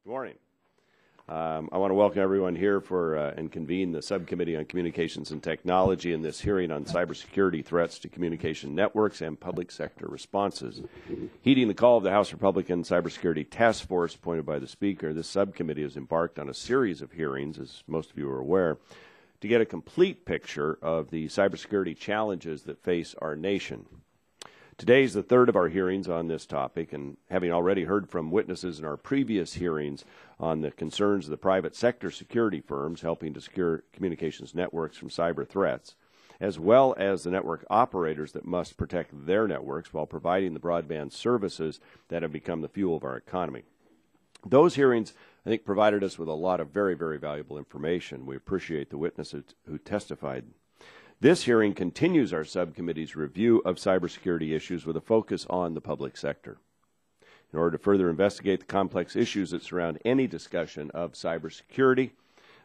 Good morning. I want to welcome everyone here for and convene the Subcommittee on Communications and Technology in this hearing on cybersecurity threats to communication networks and public sector responses. Heeding the call of the House Republican Cybersecurity Task Force appointed by the Speaker, this subcommittee has embarked on a series of hearings, as most of you are aware, to get a complete picture of the cybersecurity challenges that face our nation. Today is the third of our hearings on this topic, and having already heard from witnesses in our previous hearings on the concerns of the private sector security firms helping to secure communications networks from cyber threats, as well as the network operators that must protect their networks while providing the broadband services that have become the fuel of our economy. Those hearings, I think, provided us with a lot of very, very valuable information. We appreciate the witnesses who testified. This hearing continues our subcommittee's review of cybersecurity issues with a focus on the public sector. In order to further investigate the complex issues that surround any discussion of cybersecurity,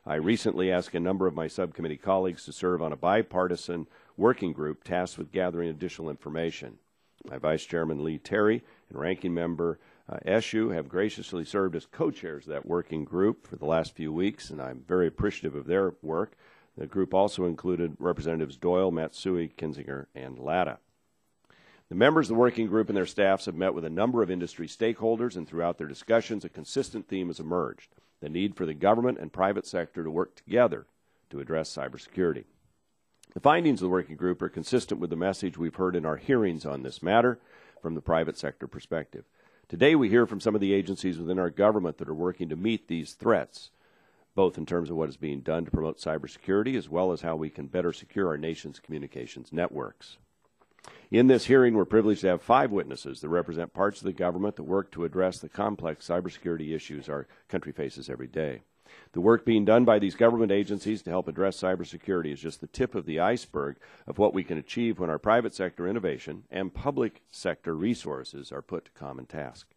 I recently asked a number of my subcommittee colleagues to serve on a bipartisan working group tasked with gathering additional information. My Vice Chairman Lee Terry and Ranking Member Eshu have graciously served as co-chairs of that working group for the last few weeks, and I'm very appreciative of their work. The group also included Representatives Doyle, Matsui, Kinzinger, and Latta. The members of the working group and their staffs have met with a number of industry stakeholders, and throughout their discussions, a consistent theme has emerged: the need for the government and private sector to work together to address cybersecurity. The findings of the working group are consistent with the message we've heard in our hearings on this matter from the private sector perspective. Today, we hear from some of the agencies within our government that are working to meet these threats, both in terms of what is being done to promote cybersecurity as well as how we can better secure our nation's communications networks. In this hearing, we're privileged to have 5 witnesses that represent parts of the government that work to address the complex cybersecurity issues our country faces every day. The work being done by these government agencies to help address cybersecurity is just the tip of the iceberg of what we can achieve when our private sector innovation and public sector resources are put to common task.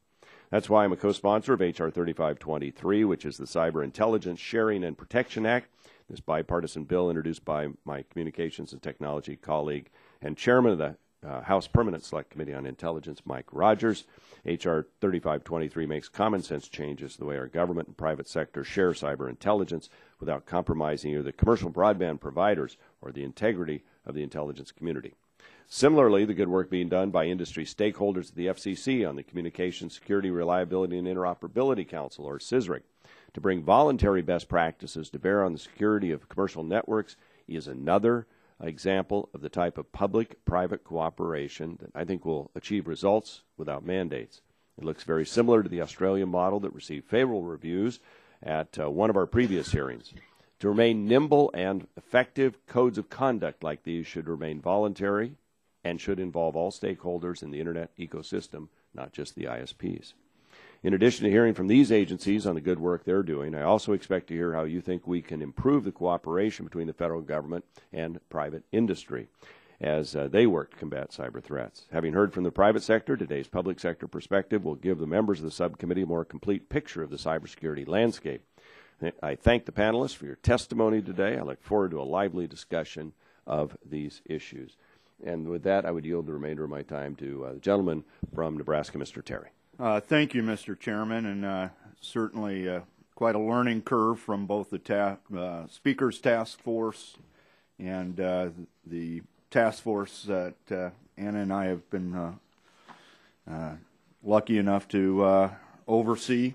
That's why I'm a co-sponsor of H.R. 3523, which is the Cyber Intelligence Sharing and Protection Act, this bipartisan bill introduced by my Communications and Technology colleague and Chairman of the House Permanent Select Committee on Intelligence, Mike Rogers. H.R. 3523 makes common sense changes to the way our government and private sector share cyber intelligence without compromising either the commercial broadband providers or the integrity of the intelligence community. Similarly, the good work being done by industry stakeholders at the FCC on the Communications Security, Reliability, and Interoperability Council, or CSRIC, to bring voluntary best practices to bear on the security of commercial networks is another example of the type of public-private cooperation that I think will achieve results without mandates. It looks very similar to the Australian model that received favorable reviews at one of our previous hearings. To remain nimble and effective, codes of conduct like these should remain voluntary and should involve all stakeholders in the Internet ecosystem, not just the ISPs. In addition to hearing from these agencies on the good work they're doing, I also expect to hear how you think we can improve the cooperation between the federal government and private industry as they work to combat cyber threats. Having heard from the private sector, today's public sector perspective will give the members of the subcommittee a more complete picture of the cybersecurity landscape. I thank the panelists for your testimony today. I look forward to a lively discussion of these issues. And with that, I would yield the remainder of my time to the gentleman from Nebraska, Mr. Terry. Thank you, Mr. Chairman, and certainly quite a learning curve from both the Speaker's Task Force and the task force that Anna and I have been lucky enough to oversee.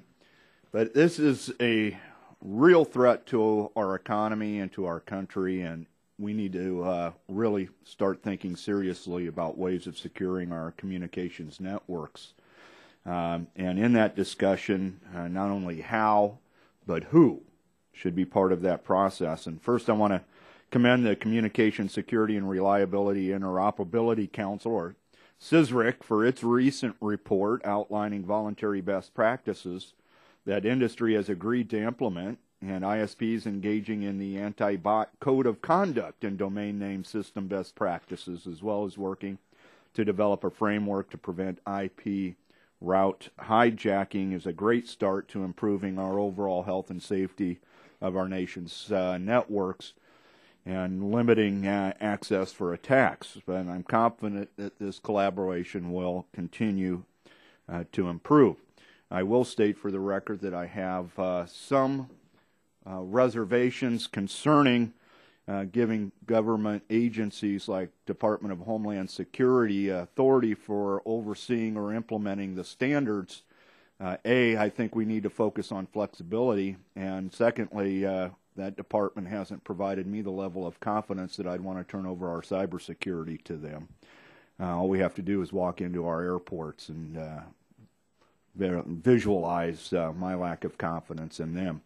But this is a real threat to our economy and to our country, and we need to really start thinking seriously about ways of securing our communications networks. And in that discussion, not only how, but who should be part of that process. And first I want to commend the Communications Security and Reliability Interoperability Council, or CSRIC, for its recent report outlining voluntary best practices that industry has agreed to implement, and ISPs engaging in the anti-bot code of conduct and domain name system best practices, as well as working to develop a framework to prevent IP route hijacking, is a great start to improving our overall health and safety of our nation's networks and limiting access for attacks. But I'm confident that this collaboration will continue to improve. I will state for the record that I have some reservations concerning giving government agencies like Department of Homeland Security authority for overseeing or implementing the standards. I think we need to focus on flexibility, and secondly, that department hasn't provided me the level of confidence that I'd want to turn over our cybersecurity to them. All we have to do is walk into our airports and visualize my lack of confidence in them.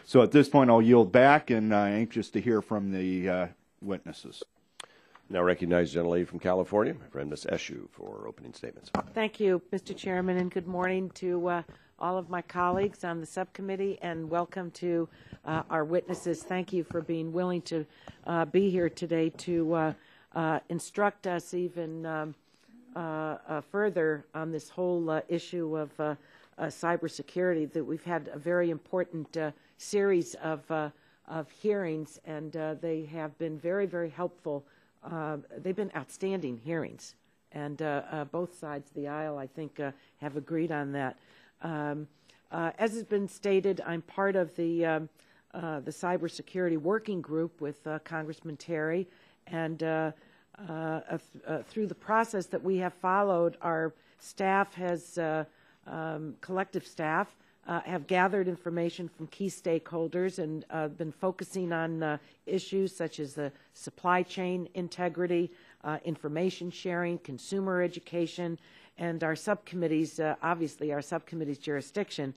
So at this point, I'll yield back, and anxious to hear from the witnesses. Now recognize the gentlelady from California, my friend Ms. Eshu, for opening statements. Thank you, Mr. Chairman, and good morning to all of my colleagues on the subcommittee, and welcome to our witnesses. Thank you for being willing to be here today to instruct us even further on this whole issue of cybersecurity. That we've had a very important series of hearings, and they have been very, very helpful. They've been outstanding hearings, and both sides of the aisle, I think, have agreed on that. As has been stated, I'm part of the cybersecurity working group with Congressman Terry, and through the process that we have followed, our staff has, collective staff, have gathered information from key stakeholders and been focusing on issues such as the supply chain integrity, information sharing, consumer education, and our subcommittees, obviously our subcommittee's jurisdiction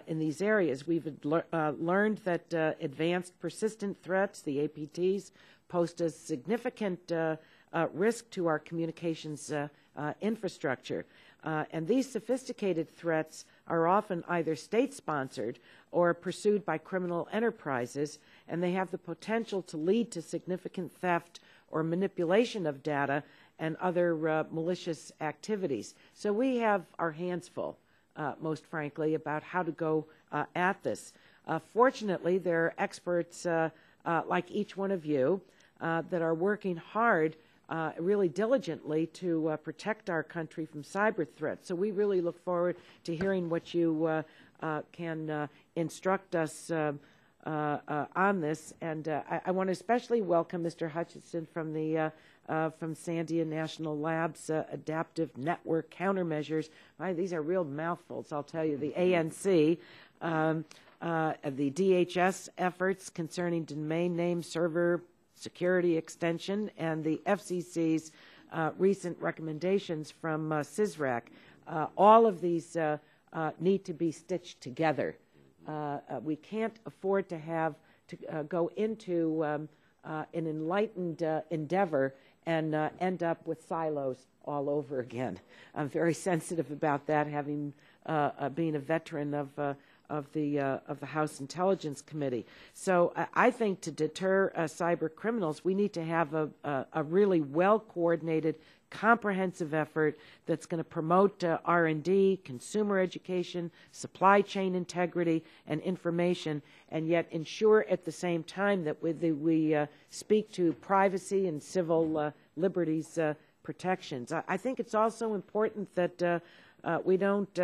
in these areas. We've learned that advanced persistent threats, the APTs, pose a significant risk to our communications infrastructure. And these sophisticated threats are often either state-sponsored or pursued by criminal enterprises, and they have the potential to lead to significant theft or manipulation of data and other malicious activities. So we have our hands full, most frankly, about how to go at this. Fortunately, there are experts like each one of you that are working hard really diligently to protect our country from cyber threats. So we really look forward to hearing what you can instruct us on this. And I want to especially welcome Mr. Hutchinson from the from Sandia National Labs Adaptive Network Countermeasures. These are real mouthfuls, I'll tell you. The ANC, the DHS efforts concerning domain name server security extension, and the FCC's recent recommendations from CISRAC. All of these need to be stitched together. We can't afford to have to go into an enlightened endeavor and end up with silos all over again. I'm very sensitive about that, having being a veteran of the House Intelligence Committee. So I think to deter cyber criminals, we need to have a really well-coordinated, comprehensive effort that's going to promote R&D, consumer education, supply chain integrity, and information, and yet ensure at the same time that we speak to privacy and civil liberties protections. I think it's also important that we don't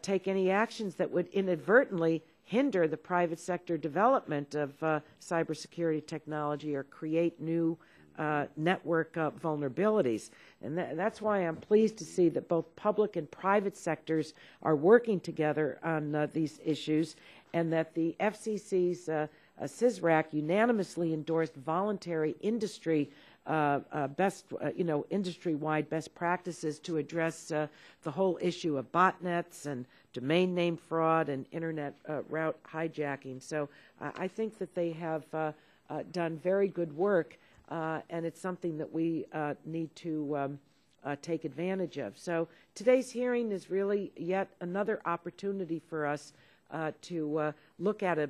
take any actions that would inadvertently hinder the private sector development of cybersecurity technology or create new network vulnerabilities. And that's why I'm pleased to see that both public and private sectors are working together on these issues, and that the FCC's CISRAC unanimously endorsed voluntary industry industry-wide best practices to address the whole issue of botnets and domain name fraud and internet route hijacking. So I think that they have done very good work, and it's something that we need to take advantage of. So today's hearing is really yet another opportunity for us to look at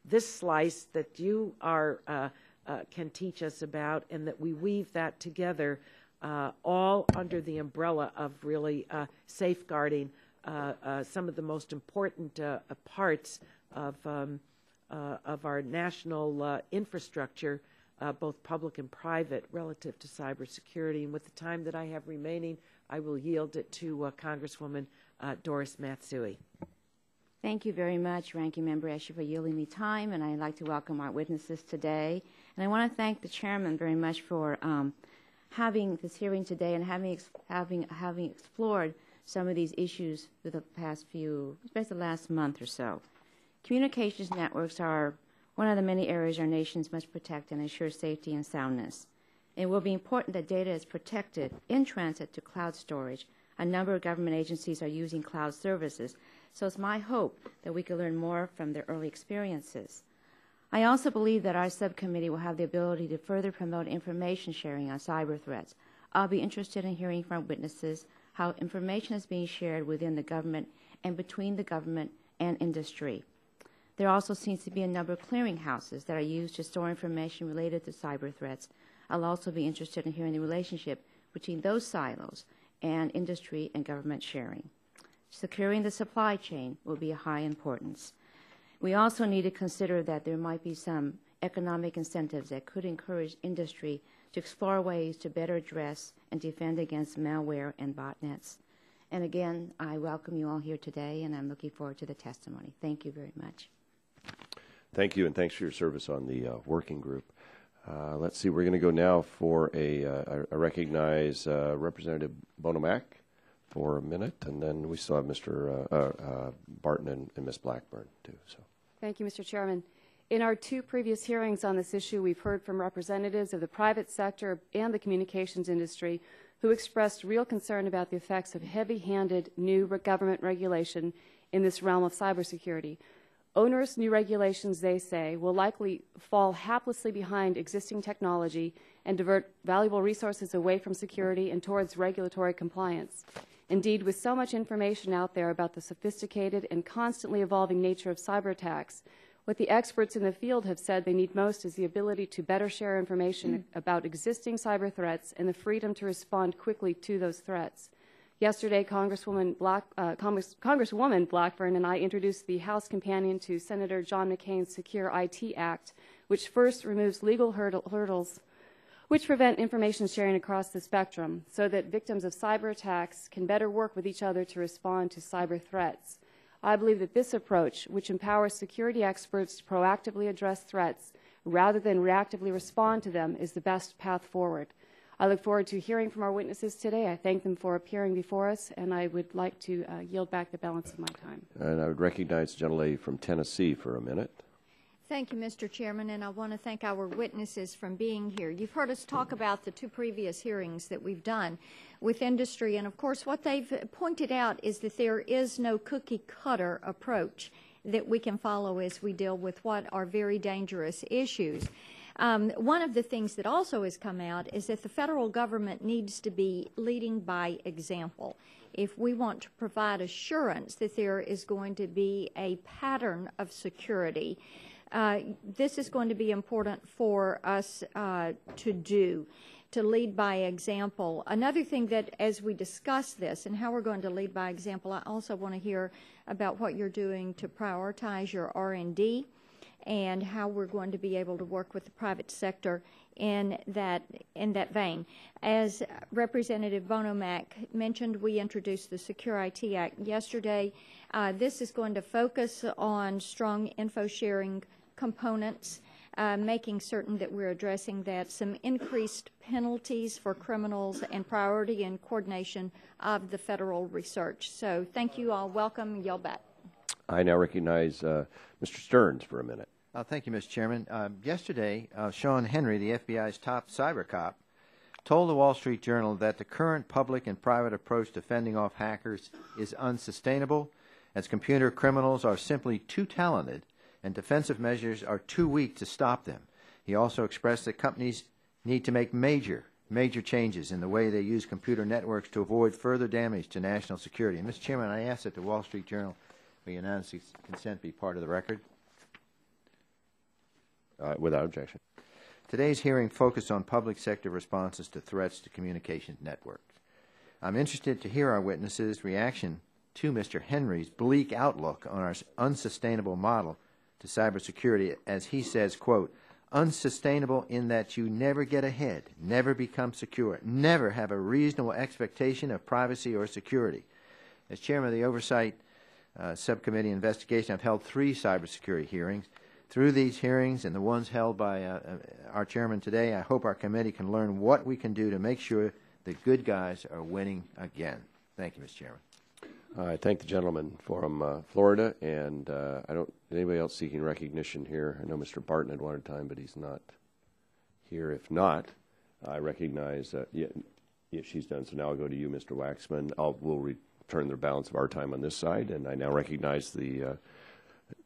this slice that you are can teach us about, and that we weave that together all under the umbrella of really safeguarding some of the most important parts of our national infrastructure, both public and private, relative to cybersecurity. And with the time that I have remaining, I will yield it to Congresswoman Doris Matsui. Thank you very much, Ranking Member Escher, for yielding me time, and I'd like to welcome our witnesses today. And I want to thank the Chairman very much for having this hearing today and having explored some of these issues for the past few, especially the last month or so. Communications networks are one of the many areas our nations must protect and ensure safety and soundness. It will be important that data is protected in transit to cloud storage. A number of government agencies are using cloud services, so it's my hope that we can learn more from their early experiences. I also believe that our subcommittee will have the ability to further promote information sharing on cyber threats. I'll be interested in hearing from witnesses how information is being shared within the government and between the government and industry. There also seems to be a number of clearinghouses that are used to store information related to cyber threats. I'll also be interested in hearing the relationship between those silos and industry and government sharing. Securing the supply chain will be of high importance. We also need to consider that there might be some economic incentives that could encourage industry to explore ways to better address and defend against malware and botnets. And again, I welcome you all here today, and I'm looking forward to the testimony. Thank you very much. Thank you, and thanks for your service on the working group. Let's see, we're going to go now for I recognize Representative Bonomack for a minute, and then we still have Mr. Barton and Ms. Blackburn, too. So, thank you, Mr. Chairman. In our two previous hearings on this issue, we've heard from representatives of the private sector and the communications industry who expressed real concern about the effects of heavy-handed new government regulation in this realm of cybersecurity. Onerous new regulations, they say, will likely fall haplessly behind existing technology and divert valuable resources away from security and towards regulatory compliance. Indeed, with so much information out there about the sophisticated and constantly evolving nature of cyber attacks, what the experts in the field have said they need most is the ability to better share information about existing cyber threats and the freedom to respond quickly to those threats. Yesterday, Congresswoman Blackburn and I introduced the House companion to Senator John McCain's Secure IT Act, which first removes legal hurdles which prevent information sharing across the spectrum so that victims of cyber attacks can better work with each other to respond to cyber threats. I believe that this approach, which empowers security experts to proactively address threats rather than reactively respond to them, is the best path forward. I look forward to hearing from our witnesses today. I thank them for appearing before us, and I would like to yield back the balance of my time. and I would recognize the gentlelady from Tennessee for a minute. Thank you, Mr. Chairman, and I want to thank our witnesses for being here. You've heard us talk about the two previous hearings that we've done with industry, and of course what they've pointed out is that there is no cookie-cutter approach that we can follow as we deal with what are very dangerous issues. One of the things that also has come out is that the federal government needs to be leading by example. If we want to provide assurance that there is going to be a pattern of security, this is going to be important for us to do, to lead by example. Another thing that as we discuss this and how we're going to lead by example, I also want to hear about what you're doing to prioritize your R&D and how we're going to be able to work with the private sector in that vein. As Representative Bonomack mentioned, we introduced the Secure IT Act yesterday. This is going to focus on strong info sharing components, making certain that we're addressing that, some increased penalties for criminals, and priority and coordination of the federal research. So thank you all. Welcome. Yield back. I now recognize Mr. Stearns for a minute. Thank you, Mr. Chairman. Yesterday, Sean Henry, the FBI's top cyber cop, told the Wall Street Journal that the current public and private approach to fending off hackers is unsustainable, as computer criminals are simply too talented and defensive measures are too weak to stop them. He also expressed that companies need to make major changes in the way they use computer networks to avoid further damage to national security. And, Mr. Chairman, I ask that the Wall Street Journal, by unanimous consent, be part of the record. Without objection. Today's hearing focused on public sector responses to threats to communication networks. I'm interested to hear our witnesses' reaction to Mr. Henry's bleak outlook on our unsustainable model to cybersecurity, as he says, quote, unsustainable in that you never get ahead, never become secure, never have a reasonable expectation of privacy or security. As chairman of the Oversight Subcommittee investigation, I've held 3 cybersecurity hearings. Through these hearings and the ones held by our chairman today, I hope our committee can learn what we can do to make sure the good guys are winning again. Thank you, Mr. Chairman. I thank the gentleman from Florida, and I don't. Anybody else seeking recognition here? I know Mr. Barton had wanted time, but he's not here. If not, I recognize. Yeah, she's done. So now I'll go to you, Mr. Waxman. We'll return the balance of our time on this side, and I now recognize the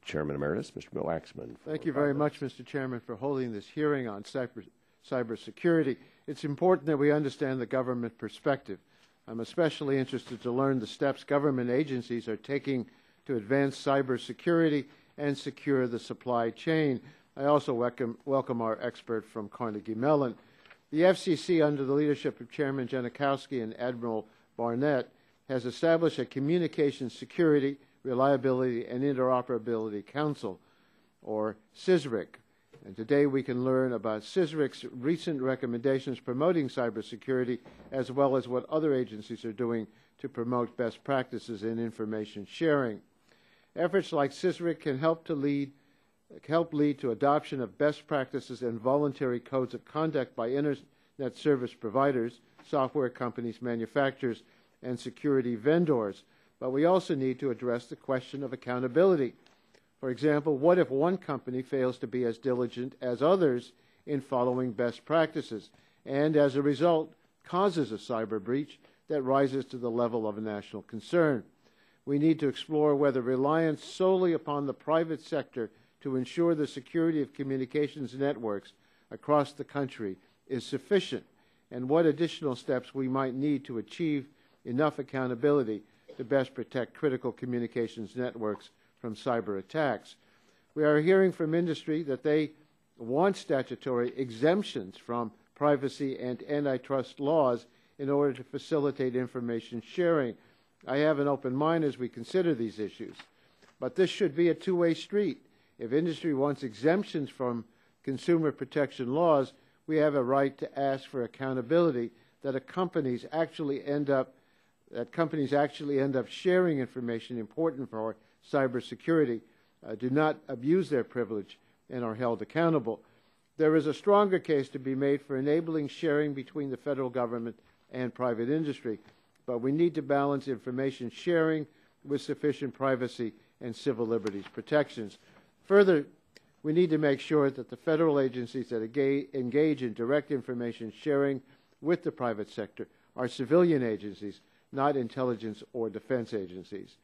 Chairman Emeritus, Mr. Waxman. Thank you very much, Mr. Chairman, for holding this hearing on cybersecurity. It's important that we understand the government perspective. I'm especially interested to learn the steps government agencies are taking to advance cybersecurity and secure the supply chain. I also welcome our expert from Carnegie Mellon. The FCC, under the leadership of Chairman Janikowski and Admiral Barnett, has established a Communications Security, Reliability, and Interoperability Council, or CISRIC. And today we can learn about CISRIC's recent recommendations promoting cybersecurity, as well as what other agencies are doing to promote best practices in information sharing. Efforts like CISRIC can help lead to adoption of best practices and voluntary codes of conduct by Internet service providers, software companies, manufacturers, and security vendors. But we also need to address the question of accountability. For example, what if one company fails to be as diligent as others in following best practices, and as a result causes a cyber breach that rises to the level of a national concern? We need to explore whether reliance solely upon the private sector to ensure the security of communications networks across the country is sufficient, and what additional steps we might need to achieve enough accountability to best protect critical communications networks from cyber attacks. We are hearing from industry that they want statutory exemptions from privacy and antitrust laws in order to facilitate information sharing. I have an open mind as we consider these issues, but this should be a two-way street. If industry wants exemptions from consumer protection laws, we have a right to ask for accountability that companies actually end up sharing information important for our cybersecurity, do not abuse their privilege, and are held accountable. There is a stronger case to be made for enabling sharing between the federal government and private industry, but we need to balance information sharing with sufficient privacy and civil liberties protections. Further, we need to make sure that the federal agencies that engage in direct information sharing with the private sector are civilian agencies, not intelligence or defense agencies.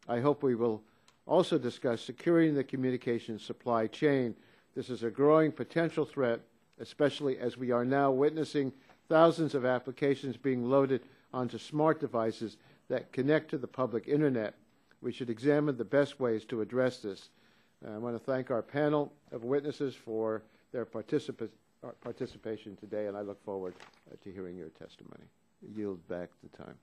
I hope we will also discuss securing the communications supply chain. This is a growing potential threat, especially as we are now witnessing thousands of applications being loaded onto smart devices that connect to the public internet. We should examine the best ways to address this. I want to thank our panel of witnesses for their participation today, and I look forward to hearing your testimony. I yield back the time.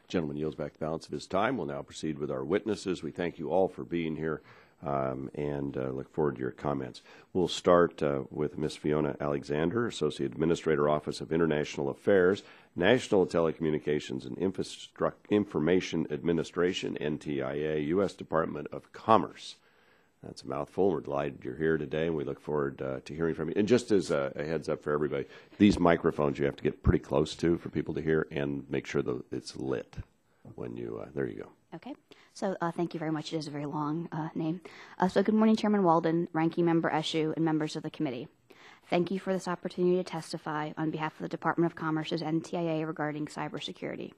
Gentleman yields back the balance of his time. We'll now proceed with our witnesses. We thank you all for being here and look forward to your comments. We'll start with Ms. Fiona Alexander, Associate Administrator, Office of International Affairs, National Telecommunications and Information Administration, NTIA, U.S. Department of Commerce. That's a mouthful. We're delighted you're here today, and we look forward to hearing from you. And just as a heads up for everybody, these microphones you have to get pretty close to for people to hear, and make sure that it's lit when you, there you go. Okay. So thank you very much. It is a very long name. So good morning, Chairman Walden, Ranking Member Eshoo, and members of the committee. Thank you for this opportunity to testify on behalf of the Department of Commerce's NTIA regarding cybersecurity.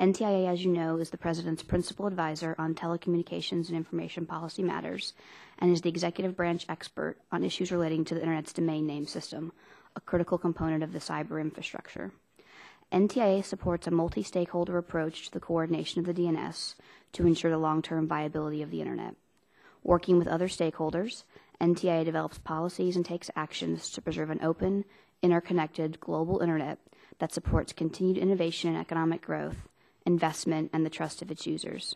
NTIA, as you know, is the President's principal advisor on telecommunications and information policy matters and is the executive branch expert on issues relating to the Internet's domain name system, a critical component of the cyber infrastructure. NTIA supports a multi-stakeholder approach to the coordination of the DNS to ensure the long-term viability of the Internet. Working with other stakeholders, NTIA develops policies and takes actions to preserve an open, interconnected global Internet that supports continued innovation and economic growth, investment, and the trust of its users.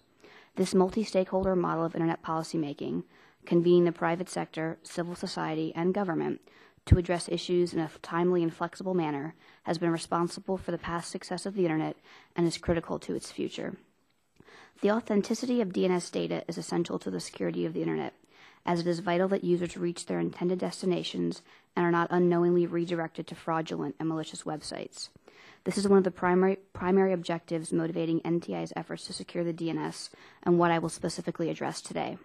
This multi-stakeholder model of Internet policymaking, convening the private sector, civil society, and government to address issues in a timely and flexible manner, has been responsible for the past success of the Internet and is critical to its future. The authenticity of DNS data is essential to the security of the Internet, as it is vital that users reach their intended destinations and are not unknowingly redirected to fraudulent and malicious websites. This is one of the primary objectives motivating NTI's efforts to secure the DNS, and what I will specifically address today.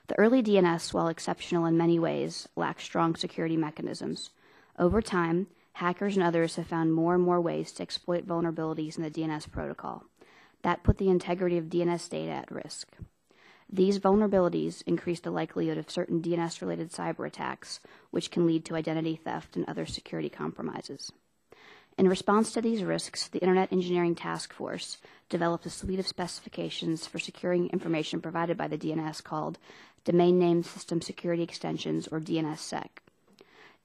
The early DNS, while exceptional in many ways, lacks strong security mechanisms. Over time, hackers and others have found more and more ways to exploit vulnerabilities in the DNS protocol. That put the integrity of DNS data at risk. These vulnerabilities increase the likelihood of certain DNS-related cyber attacks, which can lead to identity theft and other security compromises. In response to these risks, the Internet Engineering Task Force developed a suite of specifications for securing information provided by the DNS called Domain Name System Security Extensions, or DNSSEC.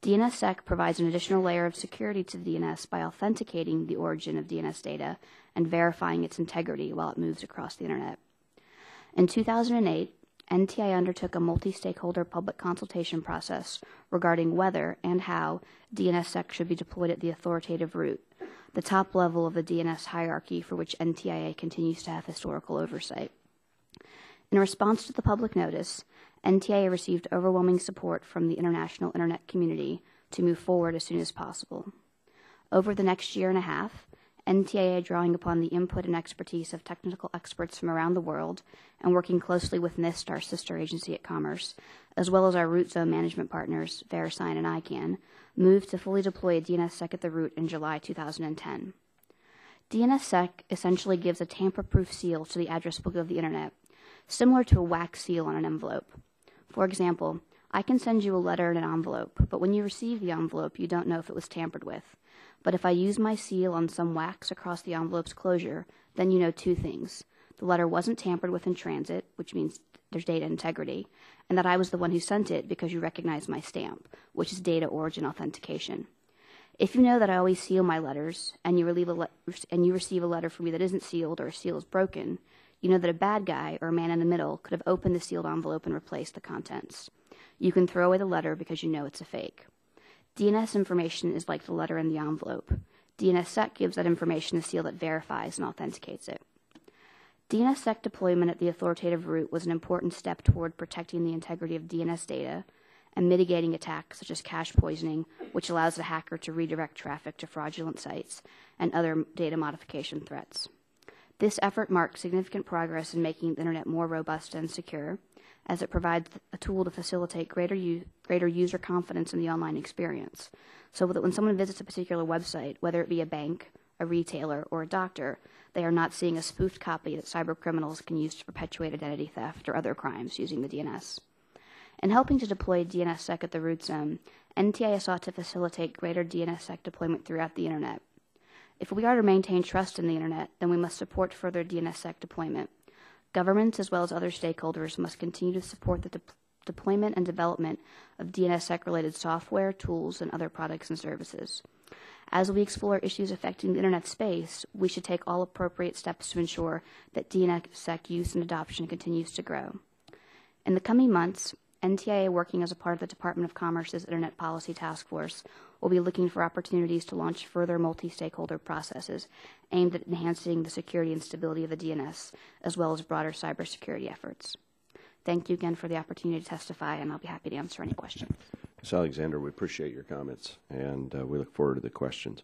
DNSSEC provides an additional layer of security to the DNS by authenticating the origin of DNS data and verifying its integrity while it moves across the Internet. In 2008, NTI undertook a multi-stakeholder public consultation process regarding whether and how DNSSEC should be deployed at the authoritative root, the top level of the DNS hierarchy for which NTIA continues to have historical oversight. In response to the public notice, NTIA received overwhelming support from the international Internet community to move forward as soon as possible. Over the next year and a half, NTIA, drawing upon the input and expertise of technical experts from around the world and working closely with NIST, our sister agency at Commerce, as well as our root zone management partners, VeriSign and ICANN, moved to fully deploy a DNSSEC at the root in July 2010. DNSSEC essentially gives a tamper-proof seal to the address book of the Internet, similar to a wax seal on an envelope. For example, I can send you a letter in an envelope, but when you receive the envelope, you don't know if it was tampered with. But if I use my seal on some wax across the envelope's closure, then you know two things. The letter wasn't tampered with in transit, which means there's data integrity, and that I was the one who sent it because you recognize my stamp, which is data origin authentication. If you know that I always seal my letters, and you receive a letter from me that isn't sealed or a seal is broken, you know that a bad guy or a man in the middle could have opened the sealed envelope and replaced the contents. You can throw away the letter because you know it's a fake. DNS information is like the letter in the envelope. DNSSEC gives that information a seal that verifies and authenticates it. DNSSEC deployment at the authoritative root was an important step toward protecting the integrity of DNS data and mitigating attacks such as cache poisoning, which allows the hacker to redirect traffic to fraudulent sites, and other data modification threats. This effort marks significant progress in making the Internet more robust and secure, as it provides a tool to facilitate greater user confidence in the online experience, so that when someone visits a particular website, whether it be a bank, a retailer, or a doctor, they are not seeing a spoofed copy that cyber criminals can use to perpetuate identity theft or other crimes using the DNS. In helping to deploy DNSSEC at the root zone, NTIA sought to facilitate greater DNSSEC deployment throughout the Internet. If we are to maintain trust in the Internet, then we must support further DNSSEC deployment. Governments, as well as other stakeholders, must continue to support the deployment and development of DNSSEC-related software, tools, and other products and services. As we explore issues affecting the Internet space, we should take all appropriate steps to ensure that DNSSEC use and adoption continues to grow. In the coming months, NTIA, working as a part of the Department of Commerce's Internet Policy Task Force, will be looking for opportunities to launch further multi-stakeholder processes aimed at enhancing the security and stability of the DNS, as well as broader cybersecurity efforts. Thank you again for the opportunity to testify, and I'll be happy to answer any questions. Ms. Alexander, we appreciate your comments, and we look forward to the questions.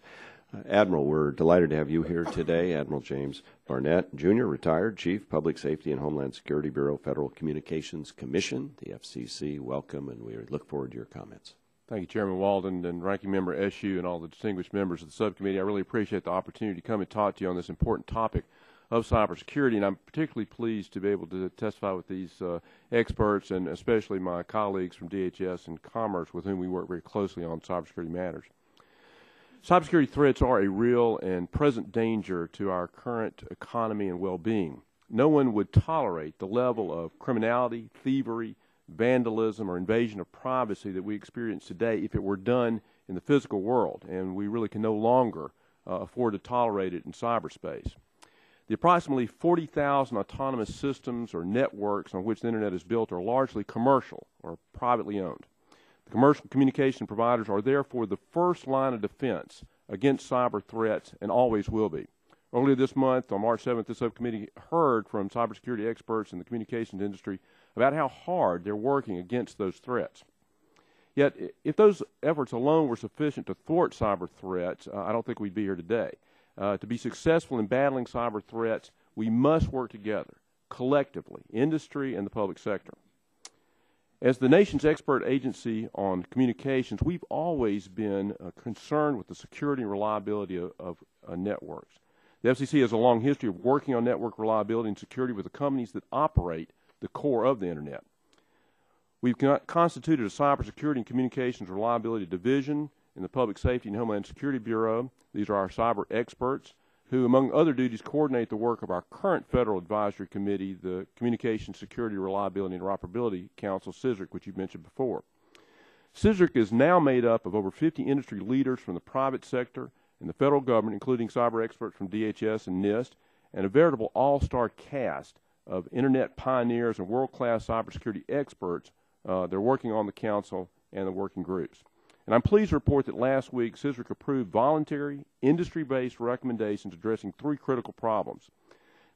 Admiral, we're delighted to have you here today. Admiral James Barnett, Jr., retired Chief, Public Safety and Homeland Security Bureau, Federal Communications Commission, the FCC. Welcome, and we look forward to your comments. Thank you, Chairman Walden and Ranking Member Eshoo and all the distinguished members of the subcommittee. I really appreciate the opportunity to come and talk to you on this important topic of cybersecurity, and I'm particularly pleased to be able to testify with these experts and especially my colleagues from DHS and Commerce with whom we work very closely on cybersecurity matters. Cybersecurity threats are a real and present danger to our current economy and well-being. No one would tolerate the level of criminality, thievery, vandalism, or invasion of privacy that we experience today if it were done in the physical world, and we really can no longer afford to tolerate it in cyberspace. The approximately 40,000 autonomous systems or networks on which the Internet is built are largely commercial or privately owned. The commercial communication providers are therefore the first line of defense against cyber threats and always will be. Earlier this month, on March 7th, the subcommittee heard from cybersecurity experts in the communications industry about how hard they're working against those threats. Yet, if those efforts alone were sufficient to thwart cyber threats, I don't think we'd be here today. To be successful in battling cyber threats, we must work together, collectively, industry and the public sector. As the nation's expert agency on communications, we've always been concerned with the security and reliability of networks. The FCC has a long history of working on network reliability and security with the companies that operate the core of the Internet. We've constituted a Cybersecurity and Communications Reliability Division in the Public Safety and Homeland Security Bureau. These are our cyber experts who, among other duties, coordinate the work of our current federal advisory committee, the Communications Security, Reliability, and Interoperability Council, CSRIC, which you've mentioned before. CSRIC is now made up of over 50 industry leaders from the private sector and the federal government, including cyber experts from DHS and NIST, and a veritable all-star cast of Internet pioneers and world-class cybersecurity experts. They're working on the council and the working groups. And I'm pleased to report that last week, CSRIC approved voluntary, industry-based recommendations addressing 3 critical problems.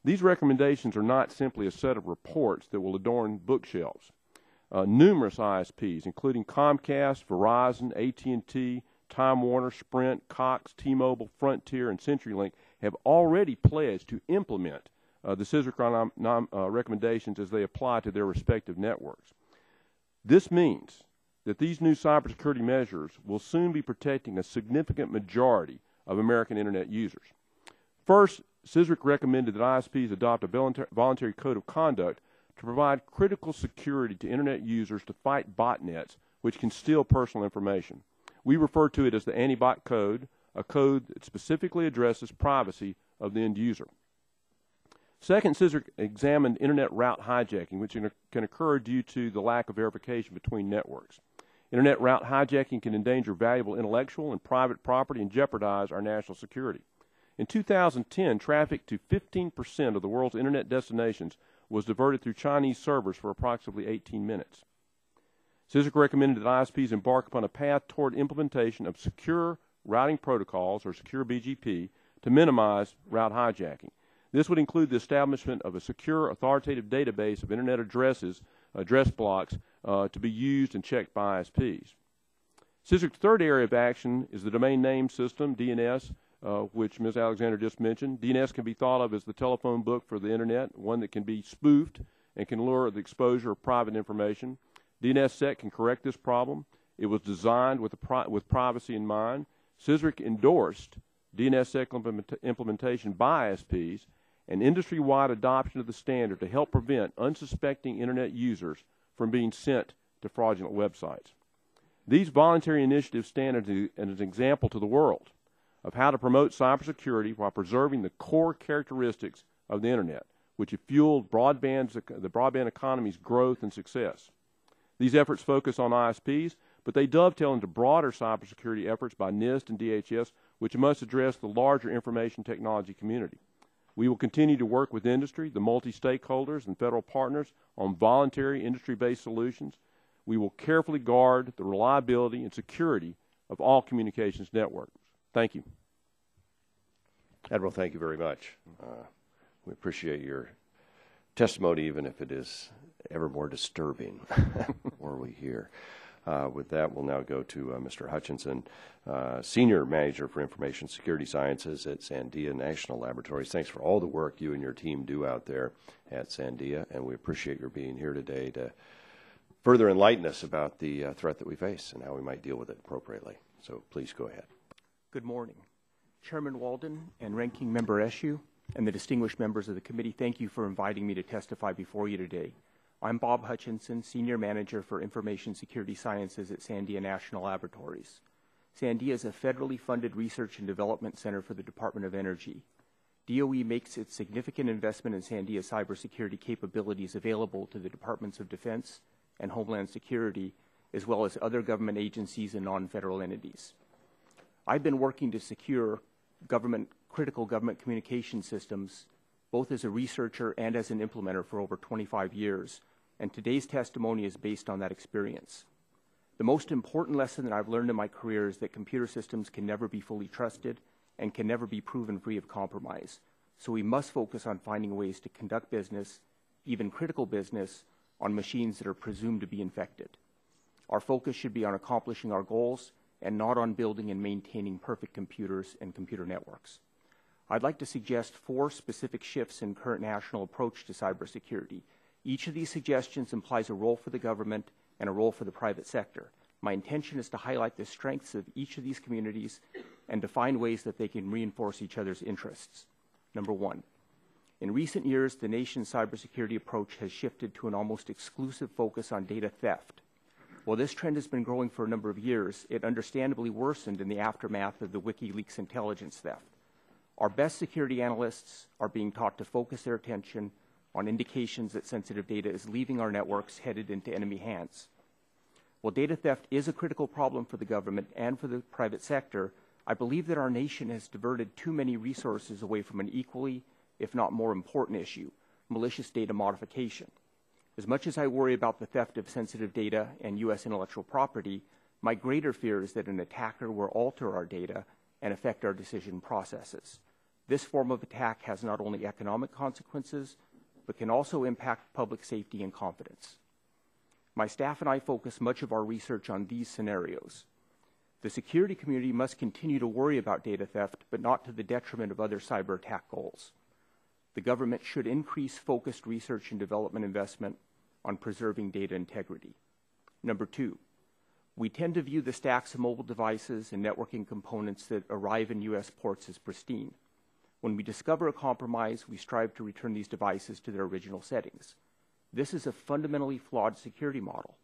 These recommendations are not simply a set of reports that will adorn bookshelves. Numerous ISPs, including Comcast, Verizon, AT&T, Time Warner, Sprint, Cox, T-Mobile, Frontier, and CenturyLink, have already pledged to implement the CSRIC recommendations as they apply to their respective networks. This means that these new cybersecurity measures will soon be protecting a significant majority of American Internet users. First, CSRIC recommended that ISPs adopt a voluntary code of conduct to provide critical security to Internet users to fight botnets, which can steal personal information. We refer to it as the anti-bot code, a code that specifically addresses privacy of the end user. Second, CSRIC examined Internet route hijacking, which can occur due to the lack of verification between networks. Internet route hijacking can endanger valuable intellectual and private property and jeopardize our national security. In 2010, traffic to 15% of the world's Internet destinations was diverted through Chinese servers for approximately 18 minutes. CSRIC recommended that ISPs embark upon a path toward implementation of secure routing protocols, or secure BGP, to minimize route hijacking. This would include the establishment of a secure, authoritative database of Internet addresses, address blocks, to be used and checked by ISPs. CSRIC's third area of action is the domain name system, DNS, which Ms. Alexander just mentioned. DNS can be thought of as the telephone book for the Internet, one that can be spoofed and can lure the exposure of private information. DNSSEC can correct this problem. It was designed with privacy in mind. CSRIC endorsed DNSSEC implementation by ISPs and industry-wide adoption of the standard to help prevent unsuspecting Internet users from being sent to fraudulent websites. These voluntary initiatives stand as an example to the world of how to promote cybersecurity while preserving the core characteristics of the Internet, which have fueled the broadband economy's growth and success. These efforts focus on ISPs, but they dovetail into broader cybersecurity efforts by NIST and DHS, which must address the larger information technology community. We will continue to work with industry, the multi-stakeholders, and federal partners on voluntary industry-based solutions. We will carefully guard the reliability and security of all communications networks. Thank you. Admiral, thank you very much. We appreciate your testimony, even if it is ever more disturbing were we here. With that, we'll now go to Mr. Hutchinson, Senior Manager for Information Security Sciences at Sandia National Laboratories. Thanks for all the work you and your team do out there at Sandia, and we appreciate your being here today to further enlighten us about the threat that we face and how we might deal with it appropriately. So please go ahead. Good morning. Chairman Walden and Ranking Member Eshoo and the distinguished members of the committee, thank you for inviting me to testify before you today. I'm Bob Hutchinson, Senior Manager for Information Security Sciences at Sandia National Laboratories. Sandia is a federally funded research and development center for the Department of Energy. DOE makes its significant investment in Sandia's cybersecurity capabilities available to the Departments of Defense and Homeland Security, as well as other government agencies and non-federal entities. I've been working to secure critical government communication systems, both as a researcher and as an implementer, for over 25 years, and today's testimony is based on that experience. The most important lesson that I've learned in my career is that computer systems can never be fully trusted and can never be proven free of compromise. so we must focus on finding ways to conduct business, even critical business, on machines that are presumed to be infected. Our focus should be on accomplishing our goals and not on building and maintaining perfect computers and computer networks. I'd like to suggest 4 specific shifts in current national approach to cybersecurity. Each of these suggestions implies a role for the government and a role for the private sector. My intention is to highlight the strengths of each of these communities and to find ways that they can reinforce each other's interests. Number 1, in recent years, the nation's cybersecurity approach has shifted to an almost exclusive focus on data theft. While this trend has been growing for a number of years, it understandably worsened in the aftermath of the WikiLeaks intelligence theft. Our best security analysts are being taught to focus their attention on indications that sensitive data is leaving our networks headed into enemy hands. While data theft is a critical problem for the government and for the private sector, I believe that our nation has diverted too many resources away from an equally, if not more important issue, malicious data modification. As much as I worry about the theft of sensitive data and U.S. intellectual property, my greater fear is that an attacker will alter our data and affect our decision processes. This form of attack has not only economic consequences, but can also impact public safety and confidence. My staff and I focus much of our research on these scenarios. The security community must continue to worry about data theft, but not to the detriment of other cyber attack goals. The government should increase focused research and development investment on preserving data integrity. Number 2, we tend to view the stacks of mobile devices and networking components that arrive in U.S. ports as pristine. When we discover a compromise, we strive to return these devices to their original settings. This is a fundamentally flawed security model.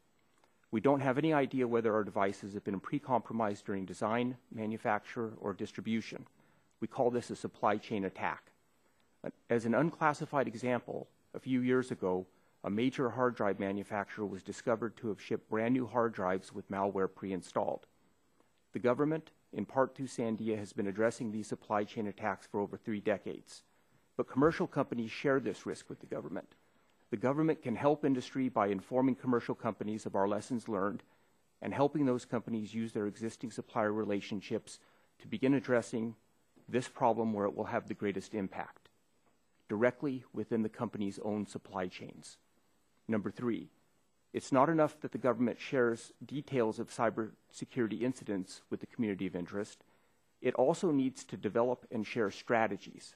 We don't have any idea whether our devices have been pre-compromised during design, manufacture, or distribution. We call this a supply chain attack. As an unclassified example, a few years ago, a major hard drive manufacturer was discovered to have shipped brand new hard drives with malware pre-installed. The government, in part through Sandia, has been addressing these supply chain attacks for over 3 decades. But commercial companies share this risk with the government. The government can help industry by informing commercial companies of our lessons learned and helping those companies use their existing supplier relationships to begin addressing this problem where it will have the greatest impact, directly within the company's own supply chains. Number 3, it's not enough that the government shares details of cybersecurity incidents with the community of interest. It also needs to develop and share strategies.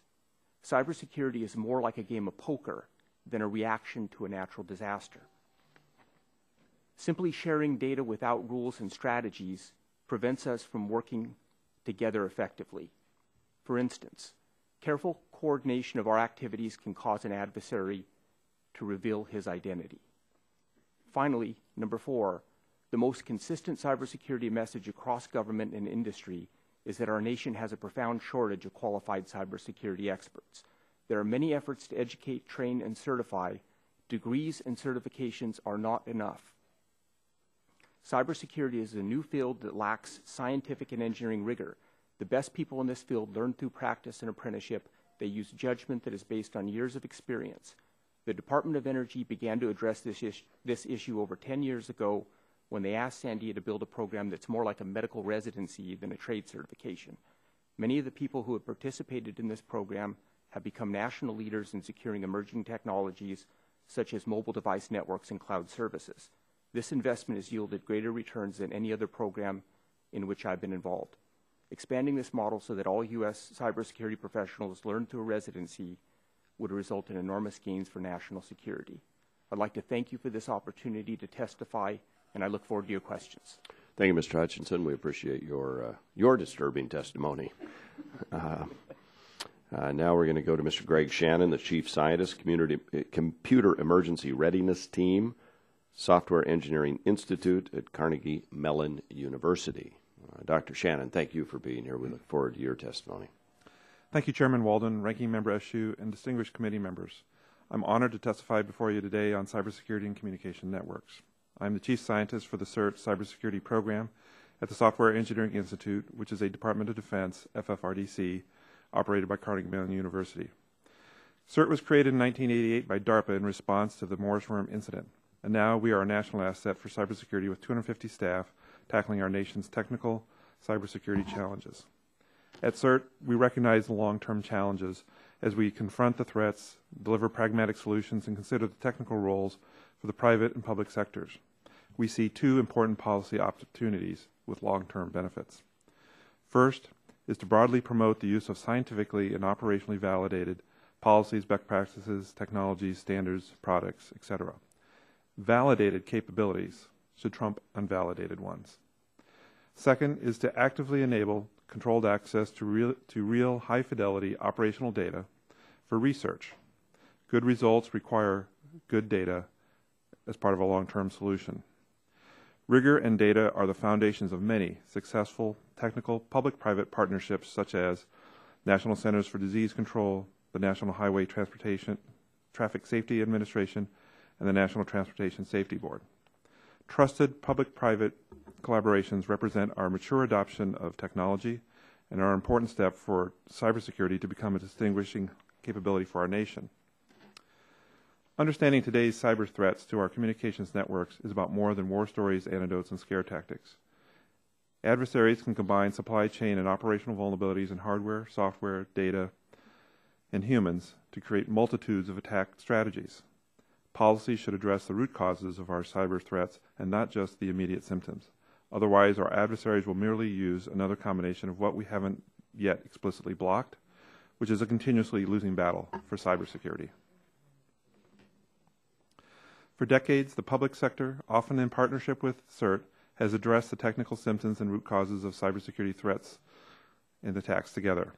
Cybersecurity is more like a game of poker than a reaction to a natural disaster. Simply sharing data without rules and strategies prevents us from working together effectively. For instance, careful coordination of our activities can cause an adversary to reveal his identity. Finally, number 4, the most consistent cybersecurity message across government and industry is that our nation has a profound shortage of qualified cybersecurity experts. There are many efforts to educate, train, and certify. Degrees and certifications are not enough. Cybersecurity is a new field that lacks scientific and engineering rigor. The best people in this field learn through practice and apprenticeship. They use judgment that is based on years of experience. The Department of Energy began to address this issue over 10 years ago when they asked Sandia to build a program that's more like a medical residency than a trade certification. Many of the people who have participated in this program have become national leaders in securing emerging technologies such as mobile device networks and cloud services. This investment has yielded greater returns than any other program in which I've been involved. Expanding this model so that all U.S. cybersecurity professionals learn through a residency would result in enormous gains for national security. I'd like to thank you for this opportunity to testify, and I look forward to your questions. Thank you, Mr. Hutchinson. We appreciate your disturbing testimony. Now we're going to go to Mr. Greg Shannon, the Chief Scientist, Computer Emergency Readiness Team, Software Engineering Institute at Carnegie Mellon University. Dr. Shannon, thank you for being here. We look forward to your testimony. Thank you, Chairman Walden, Ranking Member Eshoo, and distinguished committee members. I'm honored to testify before you today on cybersecurity and communication networks. I'm the Chief Scientist for the CERT Cybersecurity Program at the Software Engineering Institute, which is a Department of Defense, FFRDC, operated by Carnegie Mellon University. CERT was created in 1988 by DARPA in response to the Morris worm incident, and now we are a national asset for cybersecurity with 250 staff tackling our nation's technical cybersecurity challenges. At CERT, we recognize the long-term challenges as we confront the threats, deliver pragmatic solutions, and consider the technical roles for the private and public sectors. We see two important policy opportunities with long-term benefits. First is to broadly promote the use of scientifically and operationally validated policies, best practices, technologies, standards, products, etc. Validated capabilities should trump unvalidated ones. Second is to actively enable controlled access to real high-fidelity operational data for research. Good results require good data as part of a long-term solution. Rigor and data are the foundations of many successful technical public-private partnerships such as National Centers for Disease Control, the National Highway Traffic Safety Administration, and the National Transportation Safety Board. Trusted public-private collaborations represent our mature adoption of technology and are an important step for cybersecurity to become a distinguishing capability for our nation. Understanding today's cyber threats to our communications networks is about more than war stories, anecdotes, and scare tactics. Adversaries can combine supply chain and operational vulnerabilities in hardware, software, data, and humans to create multitudes of attack strategies. Policy should address the root causes of our cyber threats and not just the immediate symptoms. Otherwise, our adversaries will merely use another combination of what we haven't yet explicitly blocked, which is a continuously losing battle for cybersecurity. For decades, the public sector, often in partnership with CERT, has addressed the technical symptoms and root causes of cybersecurity threats and attacks together.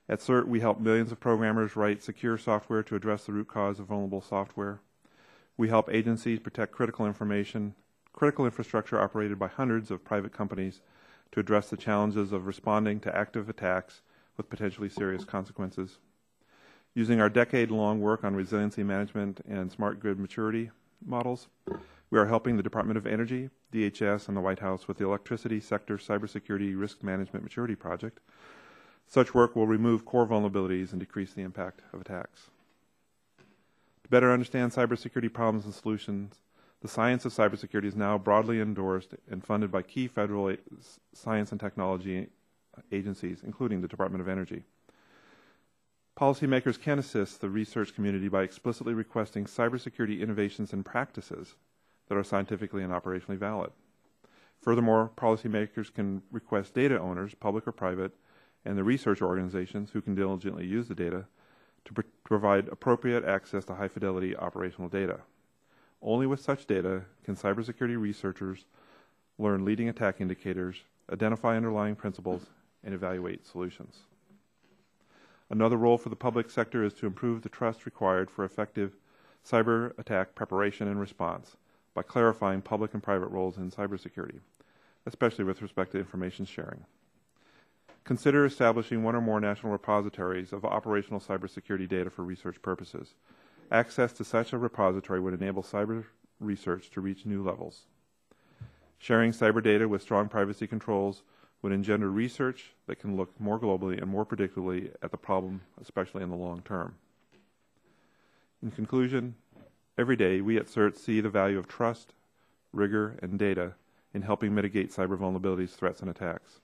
At CERT, we help millions of programmers write secure software to address the root cause of vulnerable software. We help agencies protect critical infrastructure operated by hundreds of private companies to address the challenges of responding to active attacks with potentially serious consequences. Using our decade-long work on resiliency management and smart grid maturity models, we are helping the Department of Energy, DHS, and the White House with the Electricity Sector Cybersecurity Risk Management Maturity Project. Such work will remove core vulnerabilities and decrease the impact of attacks. To better understand cybersecurity problems and solutions, the science of cybersecurity is now broadly endorsed and funded by key federal science and technology agencies, including the Department of Energy. Policymakers can assist the research community by explicitly requesting cybersecurity innovations and practices that are scientifically and operationally valid. Furthermore, policymakers can request data owners, public or private, and the research organizations who can diligently use the data to provide appropriate access to high-fidelity operational data. Only with such data can cybersecurity researchers learn leading attack indicators, identify underlying principles, and evaluate solutions. Another role for the public sector is to improve the trust required for effective cyber attack preparation and response by clarifying public and private roles in cybersecurity, especially with respect to information sharing. Consider establishing one or more national repositories of operational cybersecurity data for research purposes. Access to such a repository would enable cyber research to reach new levels. Sharing cyber data with strong privacy controls would engender research that can look more globally and more predictably at the problem, especially in the long term. In conclusion, every day we at CERT see the value of trust, rigor, and data in helping mitigate cyber vulnerabilities, threats, and attacks.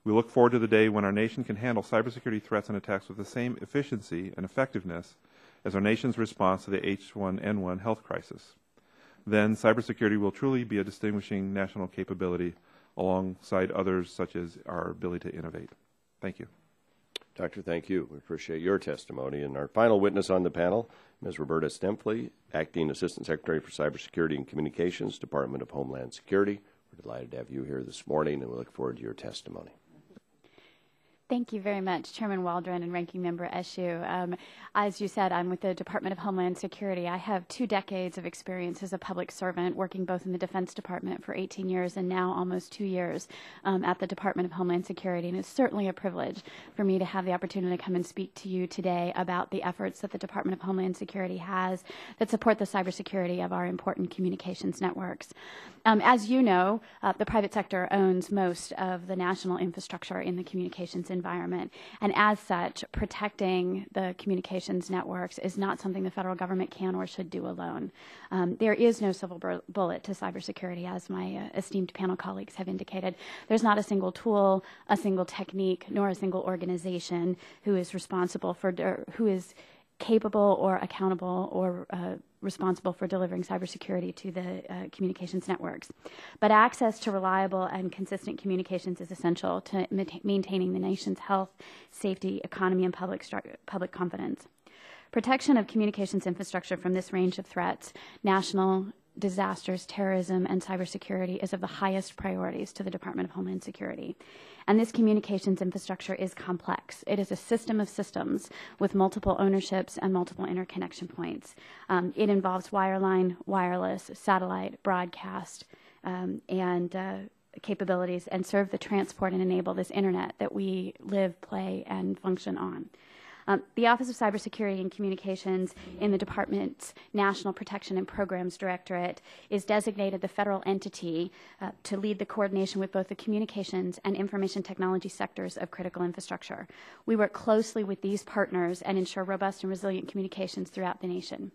We look forward to the day when our nation can handle cybersecurity threats and attacks with the same efficiency and effectiveness as our nation's response to the H1N1 health crisis. Then cybersecurity will truly be a distinguishing national capability alongside others such as our ability to innovate. Thank you. Doctor, thank you. We appreciate your testimony. And our final witness on the panel, Ms. Roberta Stempfli, Acting Assistant Secretary for Cybersecurity and Communications, Department of Homeland Security. We're delighted to have you here this morning, and we look forward to your testimony. Thank you very much, Chairman Waldron and Ranking Member Eshoo. As you said, I'm with the Department of Homeland Security. I have 2 decades of experience as a public servant, working both in the Defense Department for 18 years and now almost 2 years at the Department of Homeland Security. And it's certainly a privilege for me to have the opportunity to come and speak to you today about the efforts that the Department of Homeland Security has that support the cybersecurity of our important communications networks. As you know, the private sector owns most of the national infrastructure in the communications industry. environment. And as such, protecting the communications networks is not something the federal government can or should do alone. There is no silver bullet to cybersecurity, as my esteemed panel colleagues have indicated. There's not a single tool, a single technique, nor a single organization who is responsible for, who is capable or accountable or responsible for delivering cybersecurity to the communications networks. But access to reliable and consistent communications is essential to maintaining the nation's health, safety, economy, and public confidence. Protection of communications infrastructure from this range of threats, national disasters, terrorism, and cybersecurity, is of the highest priorities to the Department of Homeland Security. And this communications infrastructure is complex. It is a system of systems with multiple ownerships and multiple interconnection points. It involves wireline, wireless, satellite, broadcast, and capabilities, and serve the transport and enable this internet that we live, play, and function on. The Office of Cybersecurity and Communications in the Department's National Protection and Programs Directorate is designated the federal entity to lead the coordination with both the communications and information technology sectors of critical infrastructure. We work closely with these partners and ensure robust and resilient communications throughout the nation.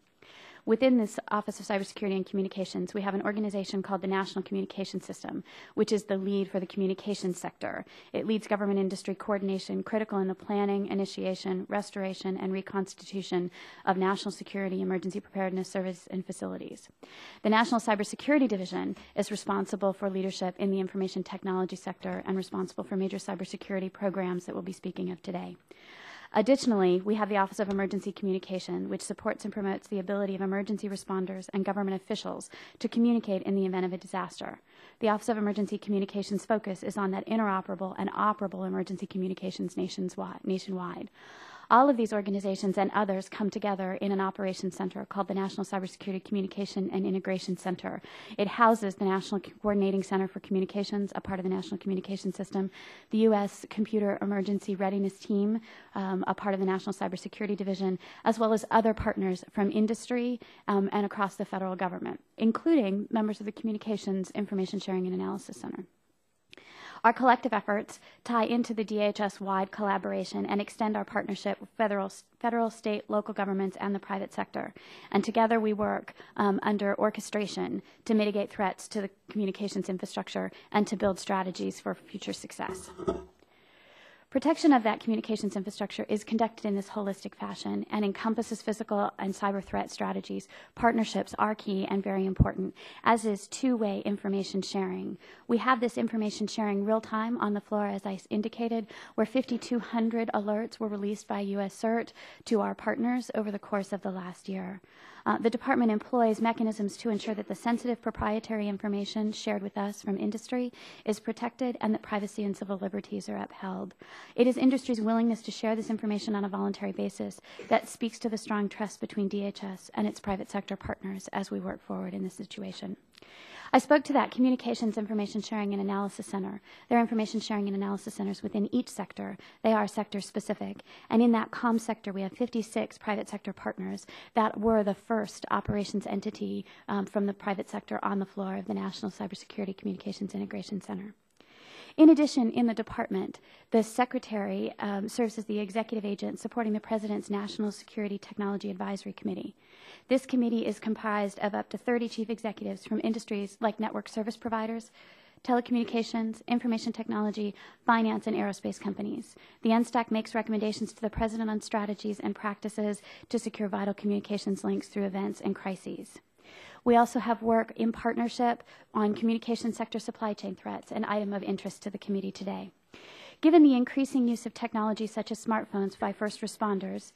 Within this Office of Cybersecurity and Communications, we have an organization called the National Communications System, which is the lead for the communications sector. It leads government industry coordination critical in the planning, initiation, restoration, and reconstitution of national security, emergency preparedness service, and facilities. The National Cybersecurity Division is responsible for leadership in the information technology sector and responsible for major cybersecurity programs that we'll be speaking of today. Additionally, we have the Office of Emergency Communication, which supports and promotes the ability of emergency responders and government officials to communicate in the event of a disaster. The Office of Emergency Communications' focus is on that interoperable and operable emergency communications nationwide. All of these organizations and others come together in an operations center called the National Cybersecurity Communication and Integration Center. It houses the National Coordinating Center for Communications, a part of the National Communication System, the U.S. Computer Emergency Readiness Team, a part of the National Cybersecurity Division, as well as other partners from industry and across the federal government, including members of the Communications Information Sharing and Analysis Center. Our collective efforts tie into the DHS-wide collaboration and extend our partnership with federal, state, local governments, and the private sector. And together we work under orchestration to mitigate threats to the communications infrastructure and to build strategies for future success. Protection of that communications infrastructure is conducted in this holistic fashion and encompasses physical and cyber threat strategies. Partnerships are key and very important, as is two-way information sharing. We have this information sharing real-time on the floor, as I indicated, where 5,200 alerts were released by U.S. CERT to our partners over the course of the last year. The Department employs mechanisms to ensure that the sensitive proprietary information shared with us from industry is protected and that privacy and civil liberties are upheld. It is industry's willingness to share this information on a voluntary basis that speaks to the strong trust between DHS and its private sector partners as we work forward in this situation. I spoke to that Communications Information Sharing and Analysis Center. There are information sharing and analysis centers within each sector. They are sector specific. And in that comm sector, we have 56 private sector partners that were the first operations entity from the private sector on the floor of the National Cybersecurity Communications Integration Center. In addition, in the department, the secretary serves as the executive agent supporting the President's National Security Technology Advisory Committee. This committee is comprised of up to 30 chief executives from industries like network service providers, telecommunications, information technology, finance, and aerospace companies. The NSTAC makes recommendations to the President on strategies and practices to secure vital communications links through events and crises. We also have work in partnership on communication sector supply chain threats, an item of interest to the committee today. Given the increasing use of technology such as smartphones by first responders,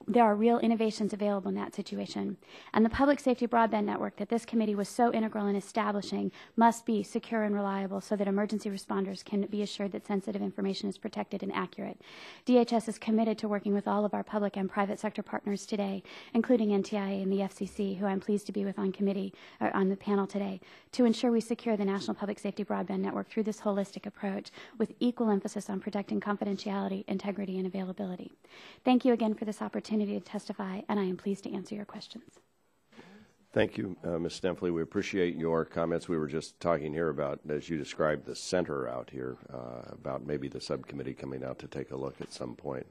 there are real innovations available in that situation. And the public safety broadband network that this committee was so integral in establishing must be secure and reliable so that emergency responders can be assured that sensitive information is protected and accurate. DHS is committed to working with all of our public and private sector partners today, including NTIA and the FCC, who I'm pleased to be with on committee or on the panel today, to ensure we secure the National Public Safety Broadband Network through this holistic approach with equal emphasis on protecting confidentiality, integrity, and availability. Thank you again for this opportunity to testify, and I am pleased to answer your questions. Thank you, Ms. Stempfli. We appreciate your comments. We were just talking here about, as you described, the center out here, about maybe the subcommittee coming out to take a look at some point.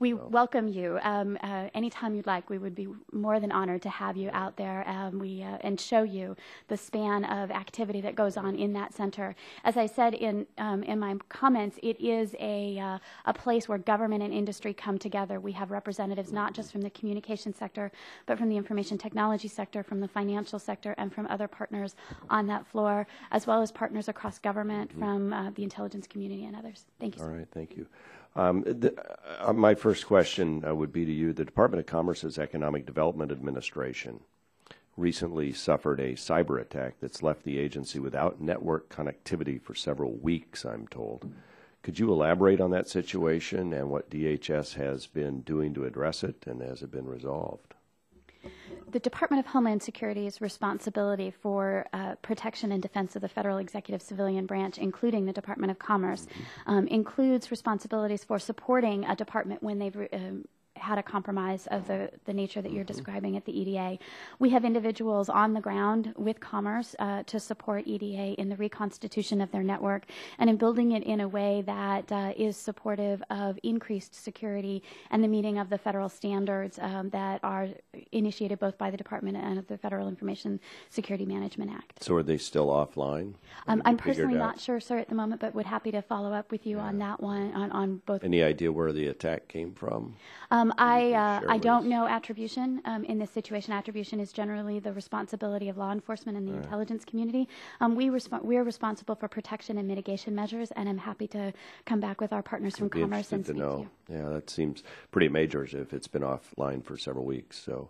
We welcome you. Anytime you'd like, we would be more than honored to have you out there and show you the span of activity that goes on in that center. As I said in my comments, it is a place where government and industry come together. We have representatives not just from the communication sector, but from the information technology sector, from the financial sector, and from other partners on that floor, as well as partners across government from the intelligence community and others. Thank you, sir. All right, thank you. My first question would be to you. The Department of Commerce's Economic Development Administration recently suffered a cyber attack that's left the agency without network connectivity for several weeks, I'm told. Could you elaborate on that situation and what DHS has been doing to address it, and has it been resolved? The Department of Homeland Security's responsibility for protection and defense of the federal executive civilian branch, including the Department of Commerce, includes responsibilities for supporting a department when they've had a compromise of the nature that you're describing at the EDA. We have individuals on the ground with Commerce to support EDA in the reconstitution of their network and in building it in a way that is supportive of increased security and the meeting of the federal standards that are initiated both by the Department and the Federal Information Security Management Act. So are they still offline? I'm personally not sure, sir, at the moment, but would happy to follow up with you on that one, on both. Any idea where the attack came from? I don't know attribution. In this situation, attribution is generally the responsibility of law enforcement and the intelligence community. We are responsible for protection and mitigation measures, and I'm happy to come back with our partners from Commerce and speak to you. Yeah, that seems pretty major if it's been offline for several weeks. So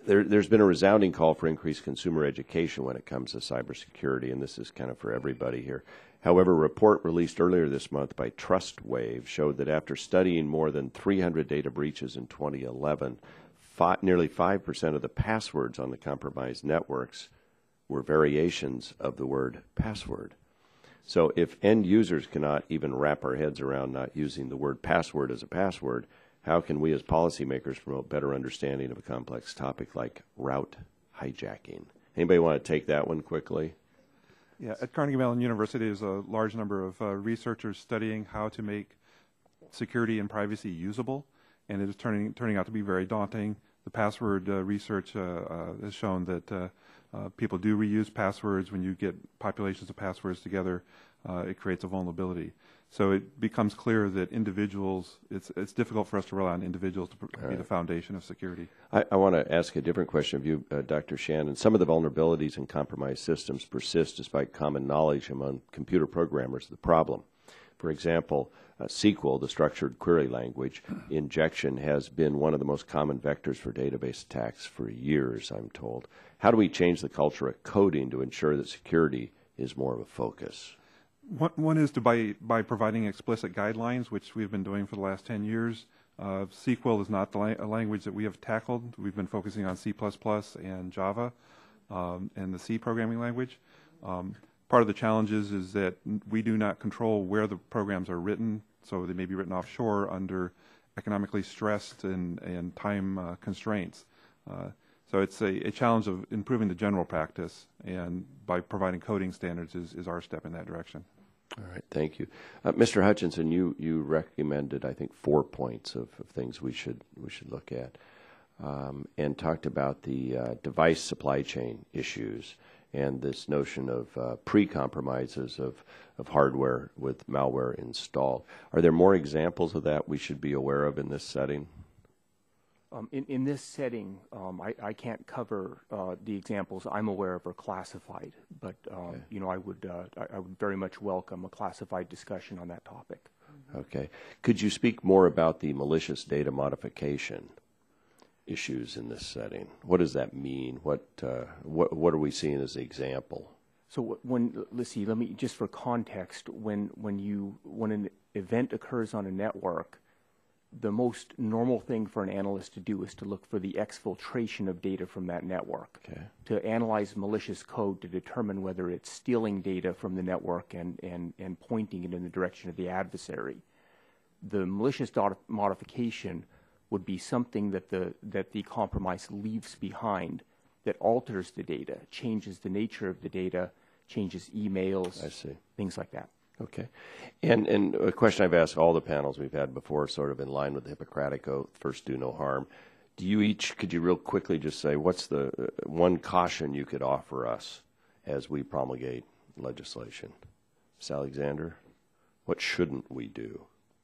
there's been a resounding call for increased consumer education when it comes to cybersecurity, and this is kind of for everybody here. However, a report released earlier this month by TrustWave showed that after studying more than 300 data breaches in 2011, nearly 5% of the passwords on the compromised networks were variations of the word password. So if end users cannot even wrap our heads around not using the word password as a password, how can we as policymakers promote better understanding of a complex topic like route hijacking? Anybody want to take that one quickly? Yeah, at Carnegie Mellon University, there's a large number of researchers studying how to make security and privacy usable, and it is turning out to be very daunting. The password research has shown that people do reuse passwords. When you get populations of passwords together, it creates a vulnerability. So it becomes clear that individuals, it's difficult for us to rely on individuals to be the foundation of security. I want to ask a different question of you, Dr. Shannon. Some of the vulnerabilities in compromised systems persist despite common knowledge among computer programmers of the problem. For example, SQL, the structured query language, injection has been one of the most common vectors for database attacks for years, I'm told. How do we change the culture of coding to ensure that security is more of a focus? One is by providing explicit guidelines, which we've been doing for the last 10 years. SQL is not a language that we have tackled. We've been focusing on C++ and Java and the C programming language. Part of the challenges is that we do not control where the programs are written, so they may be written offshore under economically stressed and time constraints. So it's a challenge of improving the general practice, and by providing coding standards is our step in that direction. All right, thank you. Mr. Hutchinson, you recommended, I think, 4 points of things we should look at, and talked about the device supply chain issues and this notion of pre-compromises of hardware with malware installed. Are there more examples of that we should be aware of in this setting? In this setting, I can't cover the examples I'm aware of are classified, but you know, I would very much welcome a classified discussion on that topic. Okay. Could you speak more about the malicious data modification issues in this setting? What does that mean? What are we seeing as the example? So let's see. Let me just for context. When an event occurs on a network, the most normal thing for an analyst to do is to look for the exfiltration of data from that network, to analyze malicious code to determine whether it's stealing data from the network and pointing it in the direction of the adversary. The malicious modification would be something that the compromise leaves behind that alters the data, changes the nature of the data, changes emails, I see. Things like that. Okay. And a question I've asked all the panels we've had before, sort of in line with the Hippocratic Oath, first do no harm. Could you real quickly just say, what's the one caution you could offer us as we promulgate legislation? Ms. Alexander, what shouldn't we do?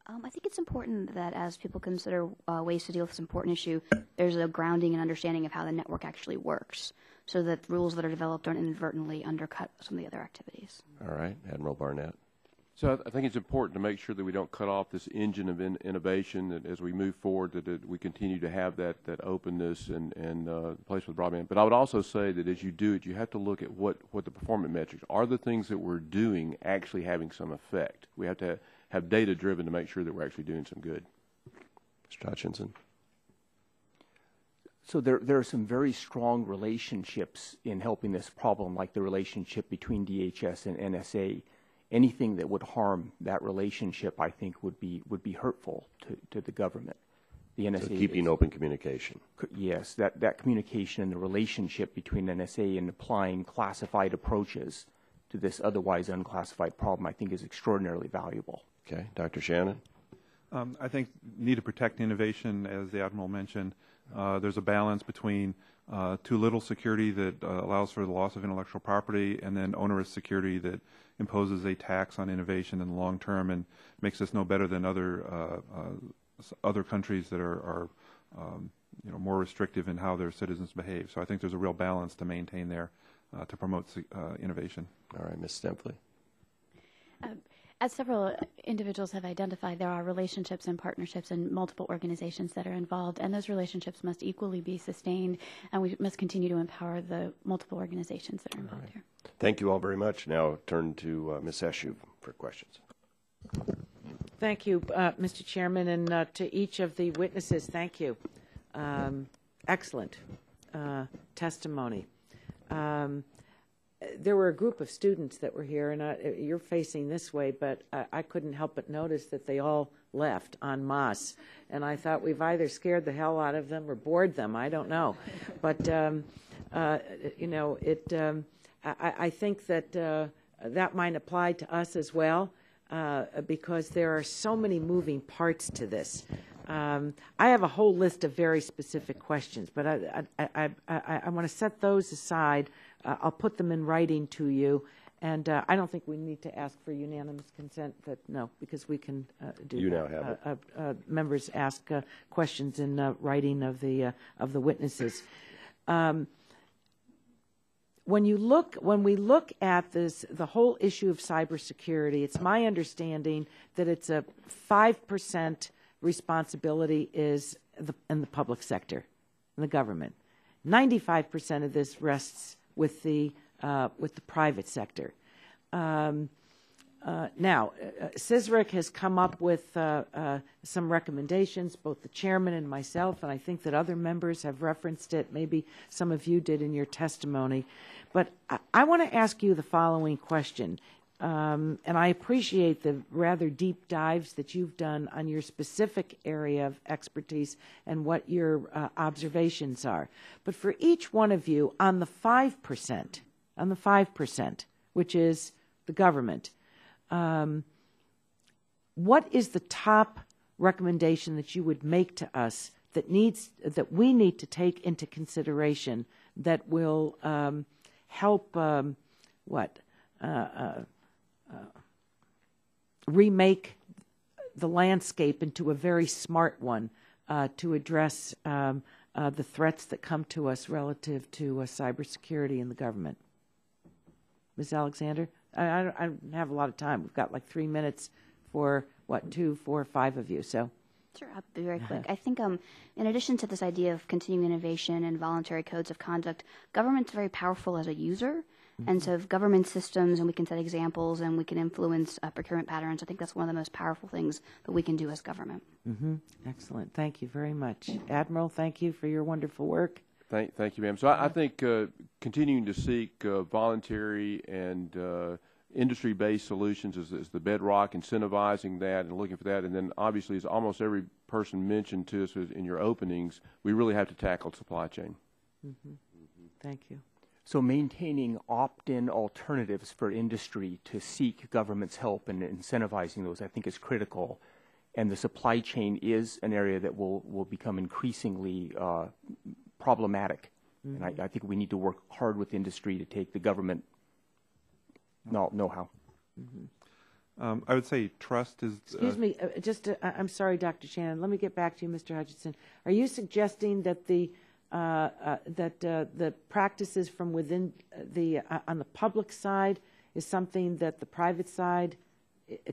I think it's important that as people consider ways to deal with this important issue, there's a grounding and understanding of how the network actually works, so that rules that are developed don't inadvertently undercut some of the other activities. All right. Admiral Barnett. So I think it's important to make sure that we don't cut off this engine of innovation, that as we move forward, that we continue to have that openness and place with broadband. But I would also say that as you do it, you have to look at what the performance metrics are. The things that we're doing actually having some effect. We have to have data driven to make sure that we're actually doing some good. Mr. Hutchinson. So there are some very strong relationships in helping this problem, like the relationship between DHS and NSA. Anything that would harm that relationship, I think, would be hurtful to the government. The NSA. So keeping open communication. Yes, that communication and the relationship between NSA and applying classified approaches to this otherwise unclassified problem, I think, is extraordinarily valuable. Okay, Dr. Shannon. I think need to protect innovation, as the Admiral mentioned. There's a balance between too little security that allows for the loss of intellectual property, and then onerous security that imposes a tax on innovation in the long term and makes us no better than other countries that are more restrictive in how their citizens behave. So I think there's a real balance to maintain there to promote innovation. All right, Ms. Stempley. As several individuals have identified, there are relationships and partnerships and multiple organizations that are involved, and those relationships must equally be sustained, and we must continue to empower the multiple organizations that are involved here. Thank you all very much. Now turn to Ms. Eshu for questions. Thank you, Mr. Chairman, and to each of the witnesses, thank you. Excellent testimony. There were a group of students that were here, and you're facing this way, but I couldn't help but notice that they all left en masse. And I thought we've either scared the hell out of them or bored them. I don't know. But, I think that that might apply to us as well, because there are so many moving parts to this. I have a whole list of very specific questions, but I want to set those aside. I'll put them in writing to you, and I don't think we need to ask for unanimous consent. No, because we can do. You now have it. Members ask questions in writing of the witnesses. When we look at the whole issue of cybersecurity, it's my understanding that it's a 5% responsibility is in the public sector, in the government. 95% of this rests with the private sector. Now, CISRIC has come up with some recommendations, both the chairman and myself, and I think that other members have referenced it. Maybe some of you did in your testimony. But I want to ask you the following question. And I appreciate the rather deep dives that you've done on your specific area of expertise and what your observations are. But for each one of you, on the 5%, which is the government, what is the top recommendation that you would make to us that we need to take into consideration that will help remake the landscape into a very smart one to address the threats that come to us relative to cybersecurity in the government? Ms. Alexander? I don't have a lot of time. We've got like 3 minutes for, 2, 4, 5 of you. So. Sure, I'll be very quick. I think in addition to this idea of continuing innovation and voluntary codes of conduct, government's very powerful as a user. And so if government systems, and we can set examples and we can influence procurement patterns, I think that's one of the most powerful things that we can do as government. Excellent. Thank you very much. Admiral, thank you for your wonderful work. Thank you, ma'am. So I think continuing to seek voluntary and industry-based solutions is the bedrock, incentivizing that and looking for that. And then obviously, as almost every person mentioned to us in your openings, we really have to tackle supply chain. Thank you. So maintaining opt-in alternatives for industry to seek government's help and incentivizing those, I think, is critical. And the supply chain is an area that will become increasingly problematic. And I think we need to work hard with industry to take the government know-how. I would say trust is... Excuse me, I'm sorry, Dr. Shannon. Let me get back to you, Mr. Hutchinson. Are you suggesting that the practices from within on the public side is something that the private side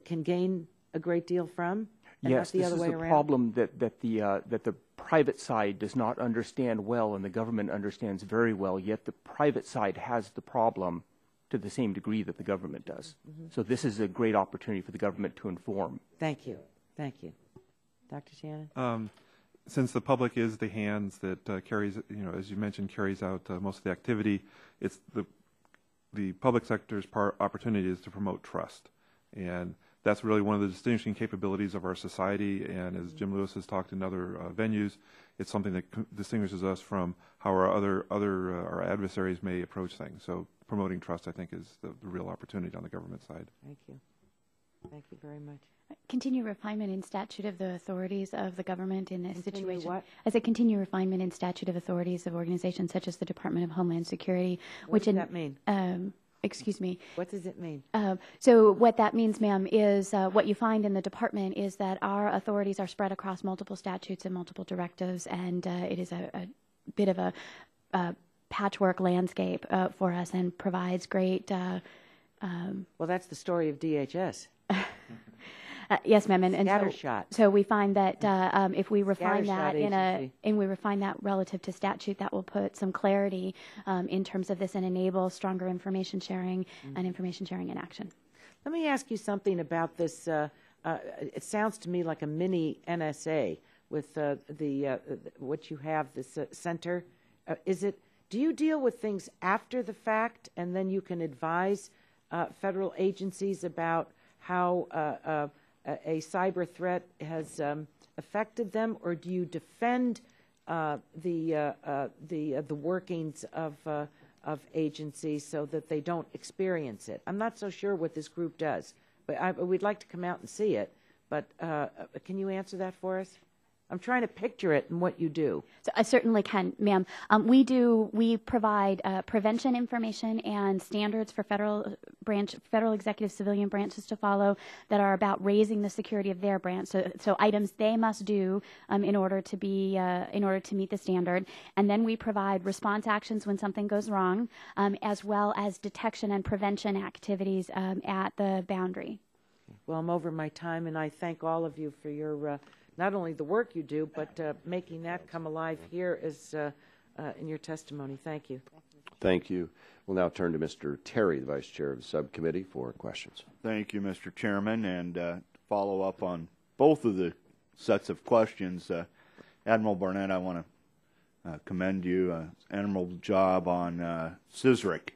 can gain a great deal from? And Yes, not the this other is way the around? problem that the private side does not understand well, and the government understands very well. Yet the private side has the problem to the same degree that the government does. So this is a great opportunity for the government to inform. Thank you. Thank you. Dr. Shannon? Since the public is the hands that carries, as you mentioned, carries out most of the activity, it's the public sector's opportunity is to promote trust. And that's really one of the distinguishing capabilities of our society. And as Jim Lewis has talked in other venues, it's something that distinguishes us from how our adversaries may approach things. So promoting trust, I think, is the real opportunity on the government side. Thank you. Thank you very much. Continue refinement in statute of the authorities of the government in this situation. What? As a continue refinement in statute of authorities of organizations such as the Department of Homeland Security. What does that mean? Excuse me. What does it mean? So what that means, ma'am, is what you find in the department is that our authorities are spread across multiple statutes and multiple directives, and it is a bit of a patchwork landscape for us and provides great... well, that's the story of DHS. Yes, ma'am, and so we find that if we refine that we refine that relative to statute, that will put some clarity in terms of this and enable stronger information sharing and information sharing in action. Let me ask you something about this. It sounds to me like a mini NSA with what you have, this center. Do you deal with things after the fact, and then you can advise federal agencies about how a cyber threat has affected them, or do you defend the workings of agencies so that they don't experience it? I'm not so sure what this group does, but we'd like to come out and see it. But can you answer that for us? I'm trying to picture it and what you do. So I certainly can, ma'am. We provide prevention information and standards for federal executive civilian branches to follow that are about raising the security of their branch. So items they must do in order to meet the standard. And then we provide response actions when something goes wrong, as well as detection and prevention activities at the boundary. Well, I'm over my time, and I thank all of you for your not only the work you do, but making that come alive here as in your testimony. Thank you. Thank you. We'll now turn to Mr. Terry, the Vice Chair of the Subcommittee, for questions. Thank you, Mr. Chairman, and to follow up on both of the sets of questions, Admiral Barnett, I want to commend you. Admirable job on CISRIC.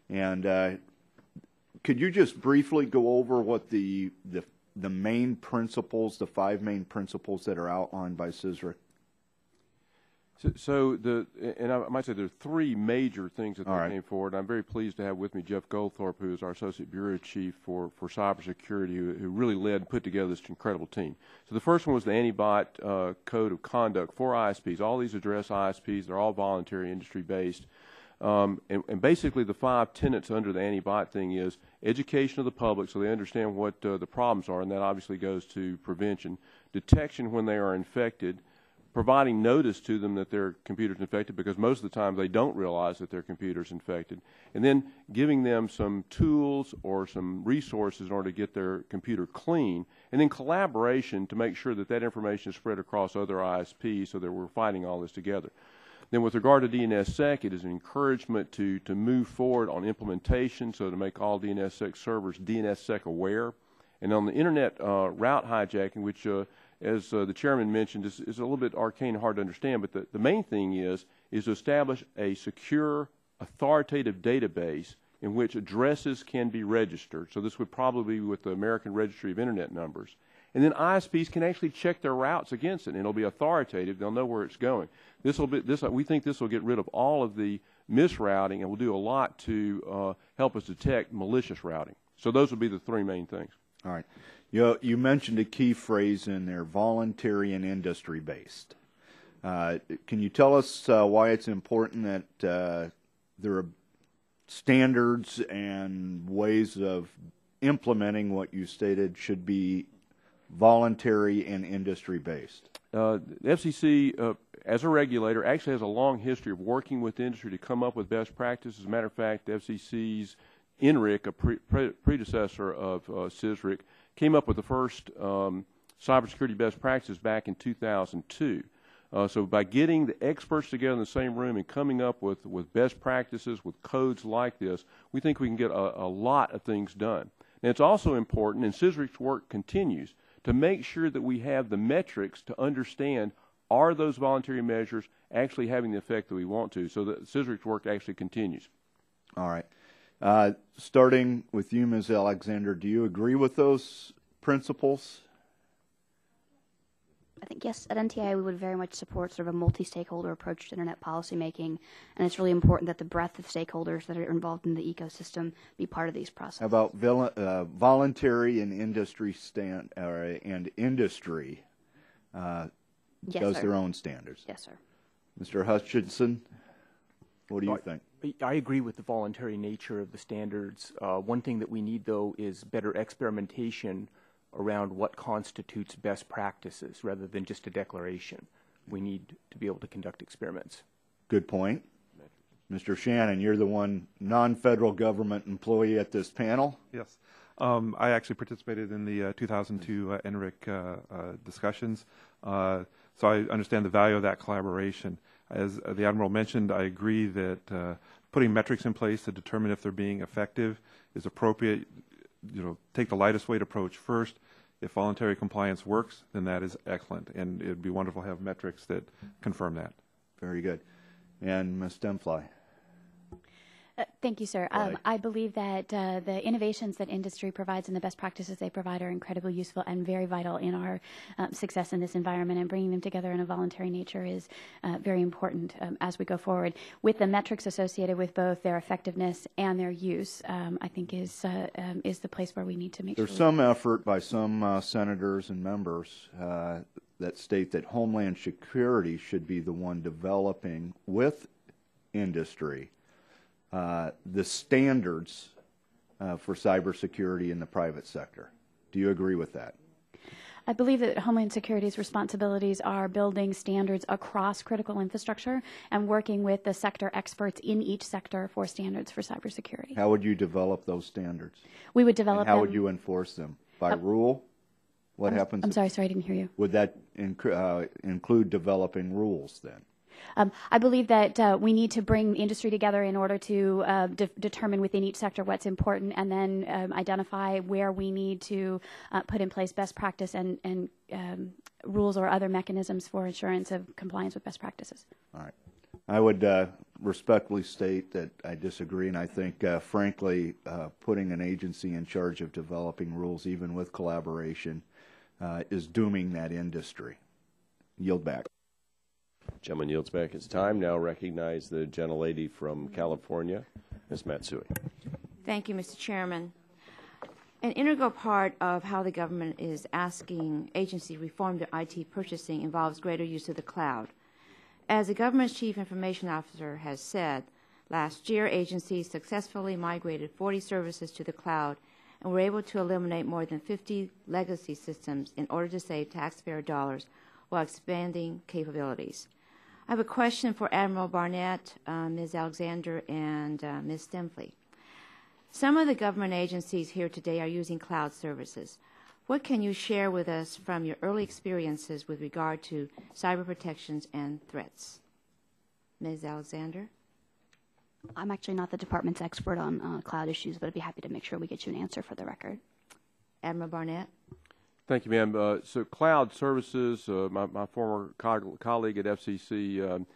And could you just briefly go over what the main principles, the 5 main principles that are outlined by CISRIC? And I might say there are 3 major things that came forward. I'm very pleased to have with me Jeff Goldthorpe, who is our Associate Bureau Chief for Cybersecurity, who really led and put together this incredible team. So the first one was the Anti-Bot Code of Conduct for ISPs. All these address ISPs. They're all voluntary, industry-based. And basically the 5 tenets under the anti-bot thing is education of the public so they understand what the problems are, and that obviously goes to prevention, detection when they are infected, providing notice to them that their computer's infected, because most of the time they don't realize that their computer's infected, and then giving them some tools or some resources in order to get their computer clean, and then collaboration to make sure that that information is spread across other ISPs so that we're fighting all this together. Then with regard to DNSSEC, it is an encouragement to move forward on implementation, so to make all DNSSEC servers DNSSEC aware. And on the Internet route hijacking, which as the Chairman mentioned, is a little bit arcane and hard to understand, but the main thing is to establish a secure, authoritative database in which addresses can be registered. So this would probably be with the American Registry of Internet Numbers. And then ISPs can actually check their routes against it, and it'll be authoritative. They'll know where it's going. We think this will get rid of all of the misrouting and will do a lot to help us detect malicious routing. So those would be the three main things. All right. You mentioned a key phrase in there, voluntary and industry-based. Can you tell us why it's important that there are standards and ways of implementing what you stated should be voluntary and industry-based? The FCC, as a regulator, actually has a long history of working with the industry to come up with best practices. As a matter of fact, the FCC's INRIC, a predecessor of CISRIC, came up with the first cybersecurity best practices back in 2002. So by getting the experts together in the same room and coming up with best practices, with codes like this, we think we can get a lot of things done. And it's also important, and CISRIC's work continues, to make sure that we have the metrics to understand, are those voluntary measures actually having the effect that we want to, so that CISRIC's work actually continues. All right. Starting with you, Ms. Alexander, do you agree with those principles? I think, yes, at NTI we would very much support sort of a multi-stakeholder approach to Internet policymaking, and it's really important that the breadth of stakeholders that are involved in the ecosystem be part of these processes. How about voluntary and industry industry Yes, does sir. their own standards? Yes, sir. Mr. Hutchinson, what do you think? I agree with the voluntary nature of the standards. One thing that we need, though, is better experimentation around what constitutes best practices rather than just a declaration. We need to be able to conduct experiments. Good point. Mr. Shannon, you're the one non-federal government employee at this panel. Yes. I actually participated in the 2002 NRIC discussions, so I understand the value of that collaboration. As the Admiral mentioned, I agree that putting metrics in place to determine if they're being effective is appropriate. Take the lightest weight approach first. If voluntary compliance works, then that is excellent, and it would be wonderful to have metrics that confirm that. Very good. And Ms. Stemfly. Thank you, sir. I believe that the innovations that industry provides and the best practices they provide are incredibly useful and very vital in our success in this environment, and bringing them together in a voluntary nature is very important as we go forward. With the metrics associated with both their effectiveness and their use, I think is the place where we need to make There's sure. There's some effort by some senators and members that state that Homeland Security should be the one developing with industry the standards for cybersecurity in the private sector. Do you agree with that? I believe that Homeland Security's responsibilities are building standards across critical infrastructure and working with the sector experts in each sector for standards for cybersecurity. How would you develop those standards? We would develop and how them. would you enforce them? By rule? What happens? I'm sorry, I didn't hear you. Would that include developing rules then? I believe that we need to bring industry together in order to determine within each sector what's important, and then identify where we need to put in place best practice and rules or other mechanisms for assurance of compliance with best practices. All right. I would respectfully state that I disagree, and I think, frankly, putting an agency in charge of developing rules, even with collaboration, is dooming that industry. Yield back. Gentleman yields back his time. Now recognize the gentlelady from California, Ms. Matsui. Thank you, Mr. Chairman. An integral part of how the government is asking agencies to reform their IT purchasing involves greater use of the cloud. As the government's chief information officer has said, last year agencies successfully migrated 40 services to the cloud and were able to eliminate more than 50 legacy systems in order to save taxpayer dollars while expanding capabilities. I have a question for Admiral Barnett, Ms. Alexander, and Ms. Stemfly. Some of the government agencies here today are using cloud services. What can you share with us from your early experiences with regard to cyber protections and threats? Ms. Alexander? I'm actually not the department's expert on cloud issues, but I'd be happy to make sure we get you an answer for the record. Admiral Barnett? Thank you, ma'am. So cloud services, my former colleague at FCC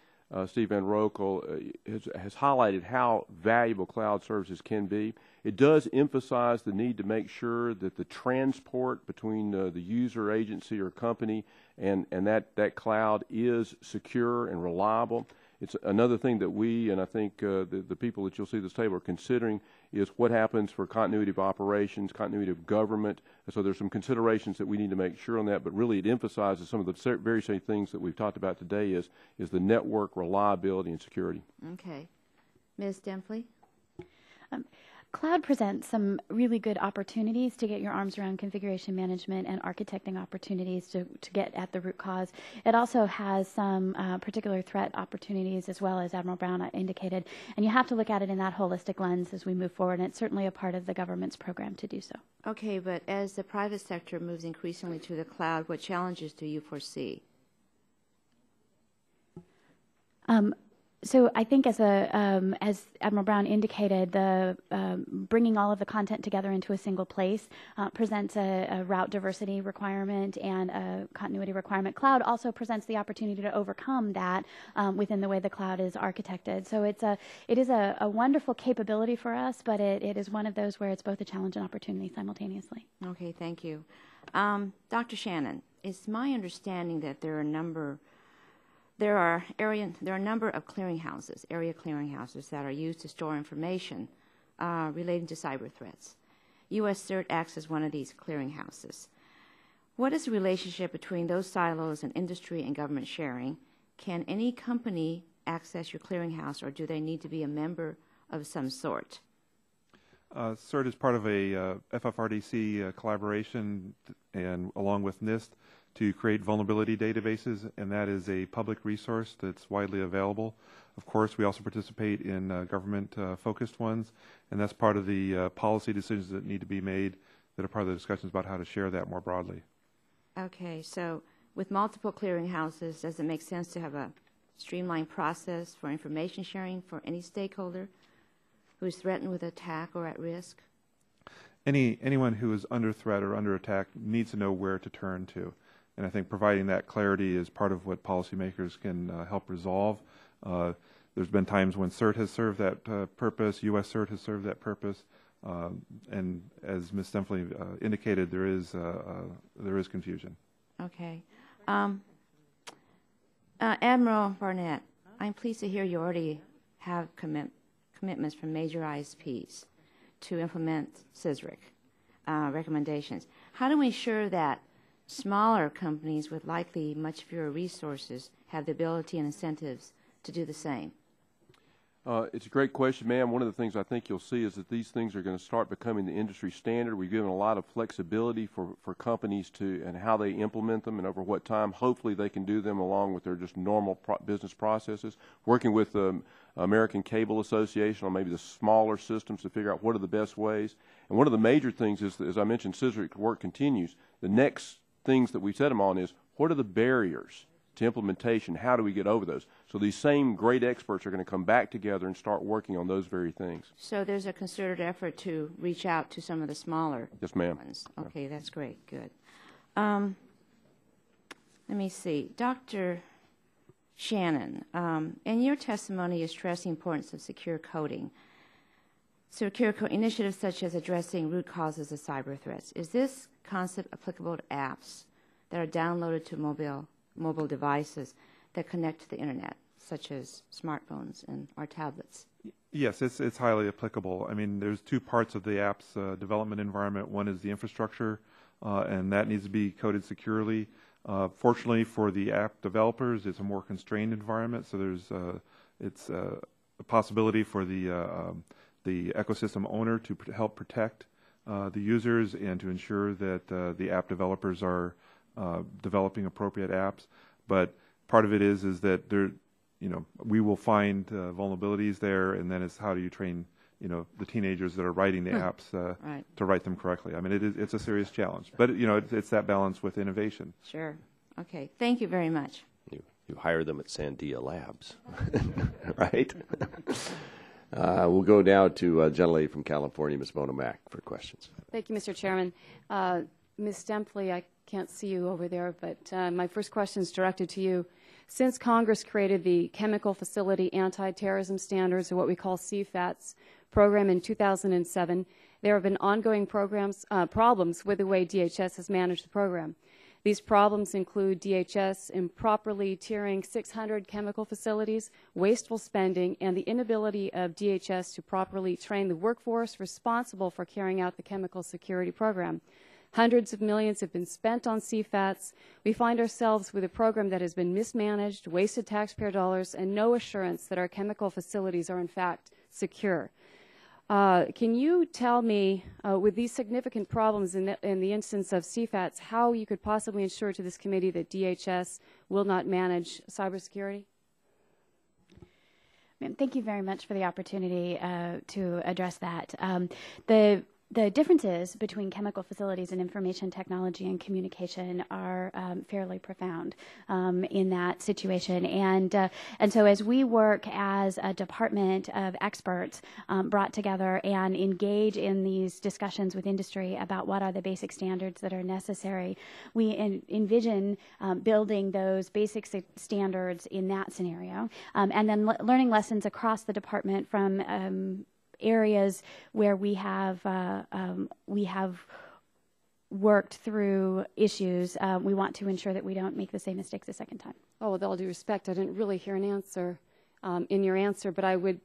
Steve Van Rokel, has highlighted how valuable cloud services can be. It does emphasize the need to make sure that the transport between the user, agency, or company and that cloud is secure and reliable. It's another thing that we, and I think the people that you'll see at this table, are considering is what happens for continuity of operations, continuity of government. So there's some considerations that we need to make sure on that, but really it emphasizes some of the very same things that we've talked about today is the network reliability and security. Okay. Ms. Demphley? Cloud presents some really good opportunities to get your arms around configuration management and architecting opportunities to get at the root cause. It also has some particular threat opportunities, as well, as Admiral Brown indicated, and you have to look at it in that holistic lens as we move forward, and it's certainly a part of the government's program to do so. Okay, but as the private sector moves increasingly to the cloud, what challenges do you foresee? So I think as Admiral Brown indicated, the bringing all of the content together into a single place presents a route diversity requirement and a continuity requirement. Cloud also presents the opportunity to overcome that within the way the cloud is architected. So it is a wonderful capability for us, but it is one of those where it's both a challenge and opportunity simultaneously. Okay, thank you. Dr. Shannon, it's my understanding that there are a number of clearinghouses, area clearinghouses that are used to store information relating to cyber threats. U.S. CERT acts as one of these clearinghouses. What is the relationship between those silos and industry and government sharing? Can any company access your clearinghouse, or do they need to be a member of some sort? CERT is part of a FFRDC collaboration, and along with NIST, to create vulnerability databases, and that is a public resource that's widely available. Of course, we also participate in government-focused ones, and that's part of the policy decisions that need to be made that are part of the discussions about how to share that more broadly. Okay, so with multiple clearinghouses, does it make sense to have a streamlined process for information sharing for any stakeholder who is threatened with attack or at risk? Anyone who is under threat or under attack needs to know where to turn to. And I think providing that clarity is part of what policymakers can help resolve. There's been times when CERT has served that purpose, U.S. CERT has served that purpose, and as Ms. Demphley indicated, there is confusion. Okay. Admiral Barnett, I'm pleased to hear you already have commitments from major ISPs to implement CISRIC recommendations. How do we ensure that smaller companies with likely much fewer resources have the ability and incentives to do the same? It's a great question, ma'am. One of the things I think you'll see is that these things are going to start becoming the industry standard. We've given a lot of flexibility for companies and how they implement them and over what time. Hopefully they can do them along with their just normal business processes. Working with the American Cable Association on maybe the smaller systems to figure out what are the best ways. And one of the major things is, as I mentioned, CISRIC work continues. The next things that we set them on is what are the barriers to implementation? How do we get over those? So these same great experts are going to come back together and start working on those very things. So there's a concerted effort to reach out to some of the smaller Yes, ma'am. ones. Okay, that's great. Good. Let me see. Dr. Shannon, in your testimony you stressed the importance of secure coding. Secure initiatives such as addressing root causes of cyber threats. Is this concept applicable to apps that are downloaded to mobile devices that connect to the internet, such as smartphones and our tablets? Yes, it's highly applicable. I mean, there's two parts of the app's development environment. One is the infrastructure, and that needs to be coded securely. Fortunately for the app developers, it's a more constrained environment, so there's it's a possibility for the ecosystem owner to help protect the users and to ensure that the app developers are developing appropriate apps. But part of it is that we will find vulnerabilities there, and then it's how do you train the teenagers that are writing the apps to write them correctly. I mean, it's a serious challenge, but it's that balance with innovation. Sure. Okay. Thank you very much. You hire them at Sandia Labs, right? We'll go now to a gentlelady from California, Ms. Mona Mack, for questions. Thank you, Mr. Chairman. Ms. Demphley, I can't see you over there, but my first question is directed to you. Since Congress created the Chemical Facility Anti-Terrorism Standards, or what we call CFATS, program in 2007, there have been ongoing problems with the way DHS has managed the program. These problems include DHS improperly tiering 600 chemical facilities, wasteful spending, and the inability of DHS to properly train the workforce responsible for carrying out the chemical security program. Hundreds of millions have been spent on CFATS. We find ourselves with a program that has been mismanaged, wasted taxpayer dollars, and no assurance that our chemical facilities are in fact secure. Can you tell me, with these significant problems in the instance of CFATS, how you could possibly ensure to this committee that DHS will not manage cybersecurity? Thank you very much for the opportunity to address that. The differences between chemical facilities and information technology and communication are fairly profound in that situation. And so as we work as a department of experts brought together and engage in these discussions with industry about what are the basic standards that are necessary, we envision building those basic standards in that scenario, and then learning lessons across the department from areas where we have worked through issues. We want to ensure that we don't make the same mistakes a second time. Oh, with all due respect, I didn't really hear an answer in your answer, but I would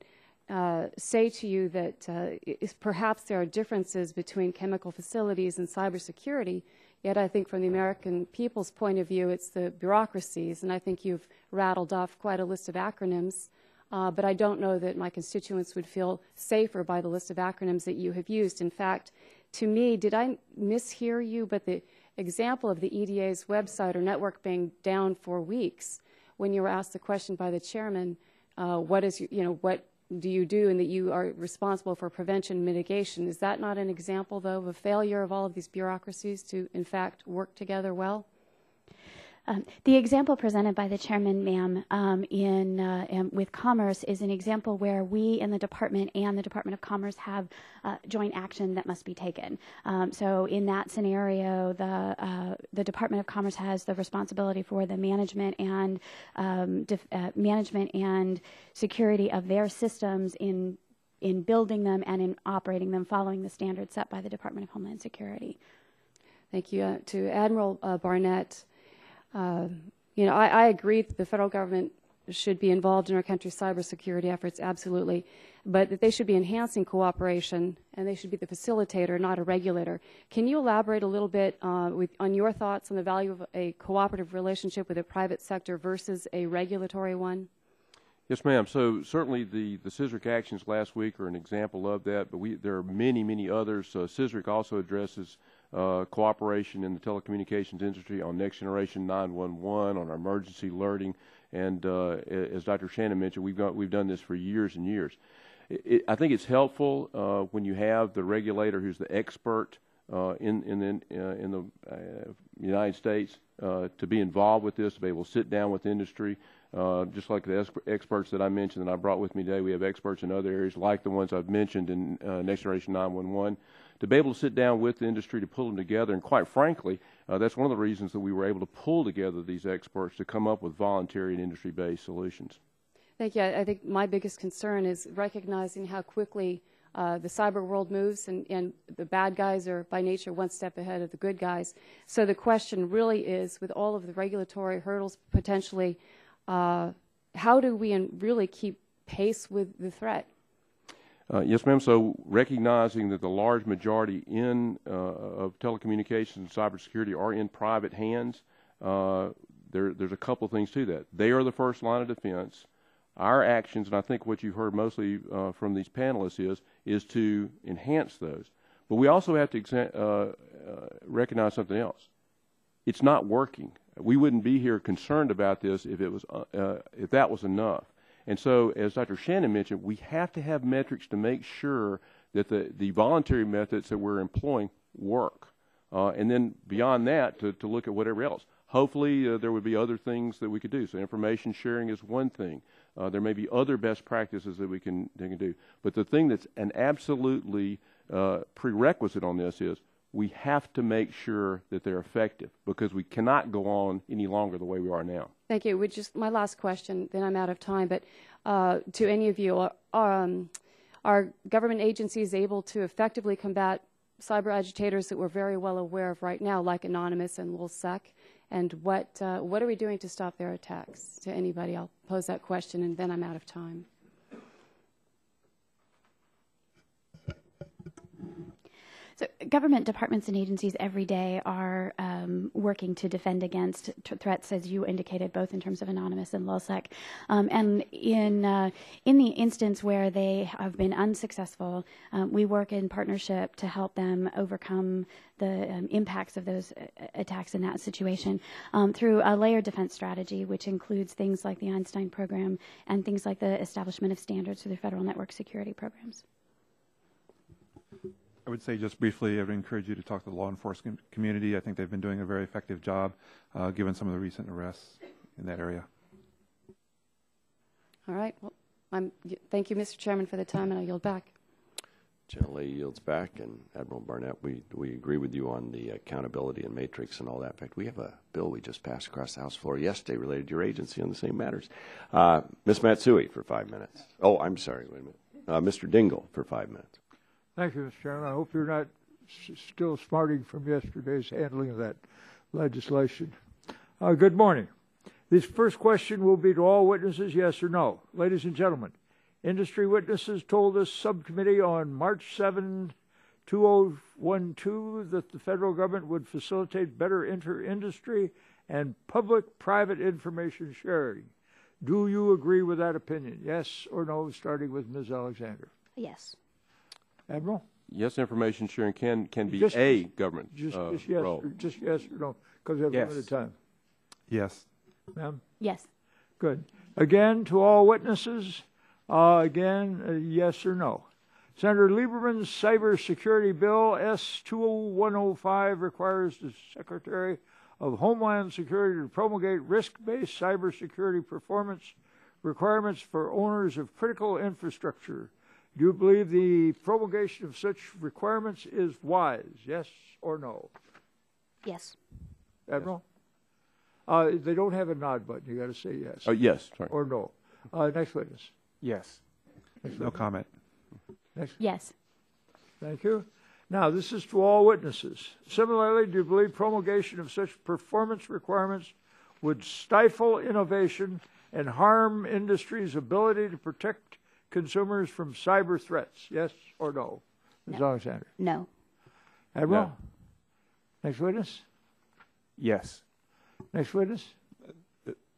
say to you that perhaps there are differences between chemical facilities and cybersecurity, yet I think from the American people's point of view, it's the bureaucracies, and I think you've rattled off quite a list of acronyms. But I don't know that my constituents would feel safer by the list of acronyms that you have used. In fact, to me, did I mishear you? But the example of the EDA's website or network being down for weeks, when you were asked the question by the chairman, what do you do and that you are responsible for prevention and mitigation, is that not an example, though, of a failure of all of these bureaucracies to, in fact, work together well? The example presented by the chairman, ma'am, with Commerce is an example where we in the department and the Department of Commerce have joint action that must be taken. So in that scenario, the Department of Commerce has the responsibility for the management and security of their systems in building them and in operating them, following the standards set by the Department of Homeland Security. Thank you. To Admiral Barnett. I agree that the federal government should be involved in our country's cybersecurity efforts, absolutely, but that they should be enhancing cooperation and they should be the facilitator, not a regulator. Can you elaborate a little bit on your thoughts on the value of a cooperative relationship with the private sector versus a regulatory one? Yes, ma'am. So certainly the CISRIC actions last week are an example of that, but there are many, many others. CISRIC also addresses cooperation in the telecommunications industry on next generation 911, on our emergency alerting, and as Dr. Shannon mentioned, we've done this for years and years. I think it's helpful when you have the regulator who's the expert in the United States to be involved with this, to be able to sit down with industry. Just like the experts that I mentioned that I brought with me today, we have experts in other areas like the ones I've mentioned in Next Generation 911, to be able to sit down with the industry to pull them together. And quite frankly, that's one of the reasons that we were able to pull together these experts to come up with voluntary and industry-based solutions. Thank you. I think my biggest concern is recognizing how quickly the cyber world moves, and the bad guys are by nature one step ahead of the good guys. So the question really is, with all of the regulatory hurdles potentially, how do we really keep pace with the threat? Yes, ma'am. So recognizing that the large majority of telecommunications and cybersecurity are in private hands, there's a couple of things to that. They are the first line of defense. Our actions, and I think what you've heard mostly from these panelists is to enhance those. But we also have to recognize something else. It's not working. We wouldn't be here concerned about this if that was enough. And so, as Dr. Shannon mentioned, we have to have metrics to make sure that the voluntary methods that we're employing work. And then beyond that, to look at whatever else. Hopefully, there would be other things that we could do. So information sharing is one thing. There may be other best practices that we can do. But the thing that's an absolutely prerequisite on this is we have to make sure that they're effective because we cannot go on any longer the way we are now. Thank you. Which is my last question, then I'm out of time. But to any of you, are government agencies able to effectively combat cyber agitators that we're very well aware of right now, like Anonymous and LulzSec? And what are we doing to stop their attacks? To anybody, I'll pose that question, and then I'm out of time. So government departments and agencies every day are working to defend against threats, as you indicated, both in terms of Anonymous and LulzSec. And in the instance where they have been unsuccessful, we work in partnership to help them overcome the impacts of those attacks in that situation through a layered defense strategy, which includes things like the Einstein program and things like the establishment of standards through the federal network security programs. I would say just briefly, I would encourage you to talk to the law enforcement community. I think they've been doing a very effective job given some of the recent arrests in that area. All right. Well, thank you, Mr. Chairman, for the time, and I yield back. Generally yields back, and Admiral Barnett, we agree with you on the accountability and matrix and all that. In fact, we have a bill we just passed across the House floor yesterday related to your agency on the same matters. Ms. Matsui for 5 minutes. Oh, I'm sorry, wait a minute. Mr. Dingle for 5 minutes. Thank you, Mr. Chairman. I hope you're not still smarting from yesterday's handling of that legislation. Good morning. This first question will be to all witnesses, yes or no. Ladies and gentlemen, industry witnesses told this subcommittee on March 7, 2012 that the federal government would facilitate better inter-industry and public-private information sharing. Do you agree with that opinion? Yes or no, starting with Ms. Alexander. Yes. Admiral? Yes, information sharing can be a government role. Just yes or no, because we have limited time. Yes. Ma'am? Yes. Good. Again, to all witnesses, yes or no. Senator Lieberman's Cybersecurity Bill S-20105 requires the Secretary of Homeland Security to promulgate risk-based cybersecurity performance requirements for owners of critical infrastructure. Do you believe the promulgation of such requirements is wise? Yes or no? Yes. Admiral? They don't have a nod button. You got to say yes. Oh, yes. Sorry. Or no. Next witness. Yes. No comment. Next. Yes. Thank you. Now, this is to all witnesses. Similarly, do you believe promulgation of such performance requirements would stifle innovation and harm industry's ability to protect consumers from cyber threats? Yes or no? Ms. Alexander? No. Admiral? No. Next witness? Yes. Next witness?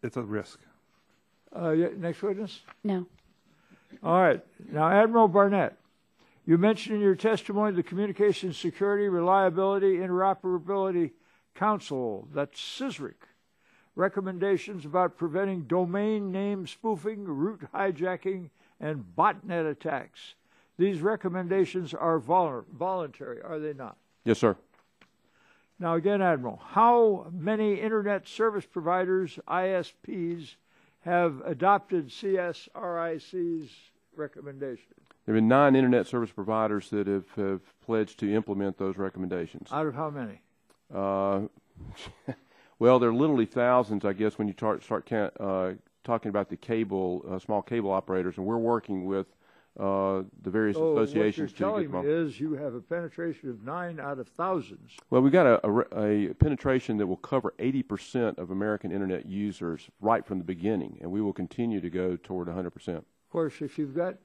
It's a risk. Next witness? No. All right. Now, Admiral Barnett, you mentioned in your testimony the Communications Security, Reliability, Interoperability Council, that's CSRIC, recommendations about preventing domain name spoofing, root hijacking, and botnet attacks. These recommendations are voluntary, are they not? Yes, sir. Now again, Admiral, how many Internet service providers, ISPs, have adopted CSRIC's recommendation? There have been 9 Internet service providers that have pledged to implement those recommendations. Out of how many? Well, there are literally thousands, I guess, when you start talking about the cable, small cable operators, and we're working with the various associations. What you're telling me is you have a penetration of 9 out of thousands. Well, we've got a penetration that will cover 80% of American Internet users right from the beginning, and we will continue to go toward 100%. Of course, if you've got,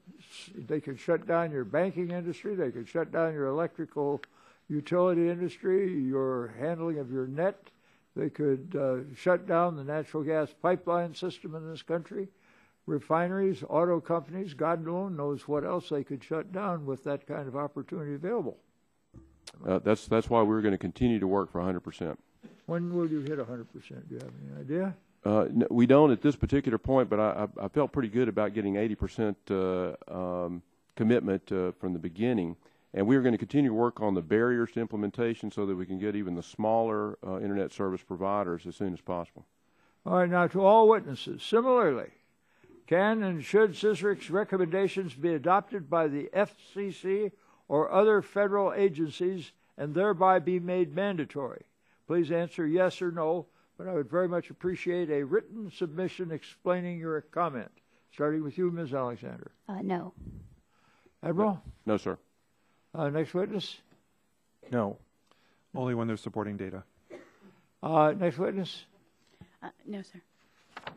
they could shut down your banking industry, they could shut down your electrical utility industry, your handling of your net. They could shut down the natural gas pipeline system in this country, refineries, auto companies, God alone knows what else they could shut down with that kind of opportunity available. That's why we're going to continue to work for 100%. When will you hit 100%? Do you have any idea? No, we don't at this particular point, but I felt pretty good about getting 80% commitment from the beginning. And we're going to continue to work on the barriers to implementation so that we can get even the smaller Internet service providers as soon as possible. All right, now to all witnesses, similarly, can and should CSRIC's recommendations be adopted by the FCC or other federal agencies and thereby be made mandatory? Please answer yes or no, but I would very much appreciate a written submission explaining your comment. Starting with you, Ms. Alexander. No. Admiral? No, sir. Next witness? No. Only when there's supporting data. Next witness? No, sir.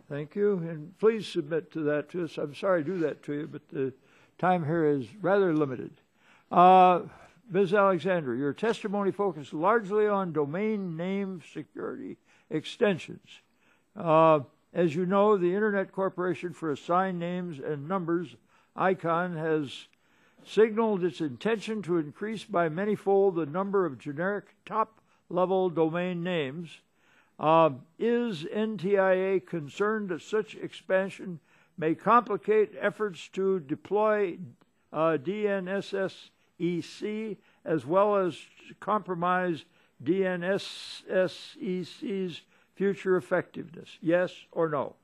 Thank you, and please submit to that to us. I'm sorry to do that to you, but the time here is rather limited. Ms. Alexander, your testimony focused largely on domain name security extensions. As you know, the Internet Corporation for Assigned Names and Numbers, ICON, has signaled its intention to increase by manyfold the number of generic top-level domain names. Is NTIA concerned that such expansion may complicate efforts to deploy DNSSEC as well as compromise DNSSEC's future effectiveness? Yes or no?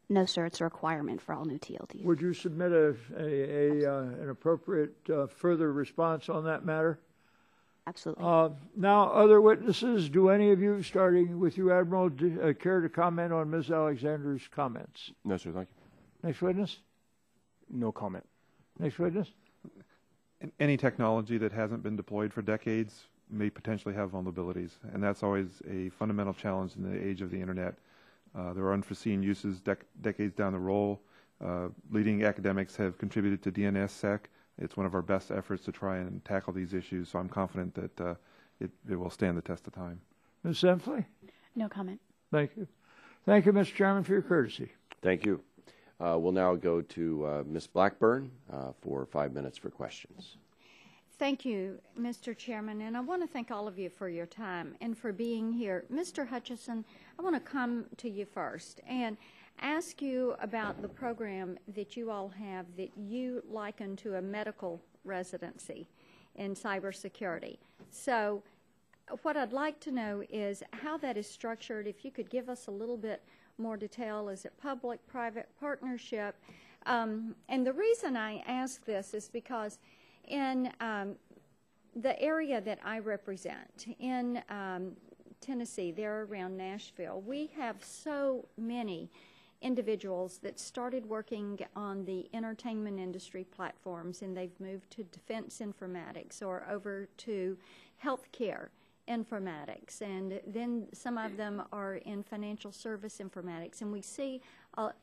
No, sir. It's a requirement for all new TLDs. Would you submit an appropriate further response on that matter? Absolutely. Now, other witnesses, do any of you, starting with you, Admiral, care to comment on Ms. Alexander's comments? No, sir. Thank you. Next witness? No comment. Next witness? Any technology that hasn't been deployed for decades may potentially have vulnerabilities, and that's always a fundamental challenge in the age of the Internet. There are unforeseen uses decades down the road. Leading academics have contributed to DNSSEC. It's one of our best efforts to try and tackle these issues, so I'm confident that it will stand the test of time. Ms. Senfley? No comment. Thank you. Thank you, Mr. Chairman, for your courtesy. Thank you. We'll now go to Ms. Blackburn for 5 minutes for questions. Thank you, Mr. Chairman, and I want to thank all of you for your time and for being here. Mr. Hutchison, I want to come to you first and ask you about the program that you all have that you liken to a medical residency in cybersecurity. So what I'd like to know is how that is structured. If you could give us a little bit more detail. Is it public-private partnership? And the reason I ask this is because in the area that I represent, in Tennessee, there around Nashville, we have so many individuals that started working on the entertainment industry platforms, and they've moved to defense informatics or over to healthcare informatics, and then some of them are in financial service informatics, and we see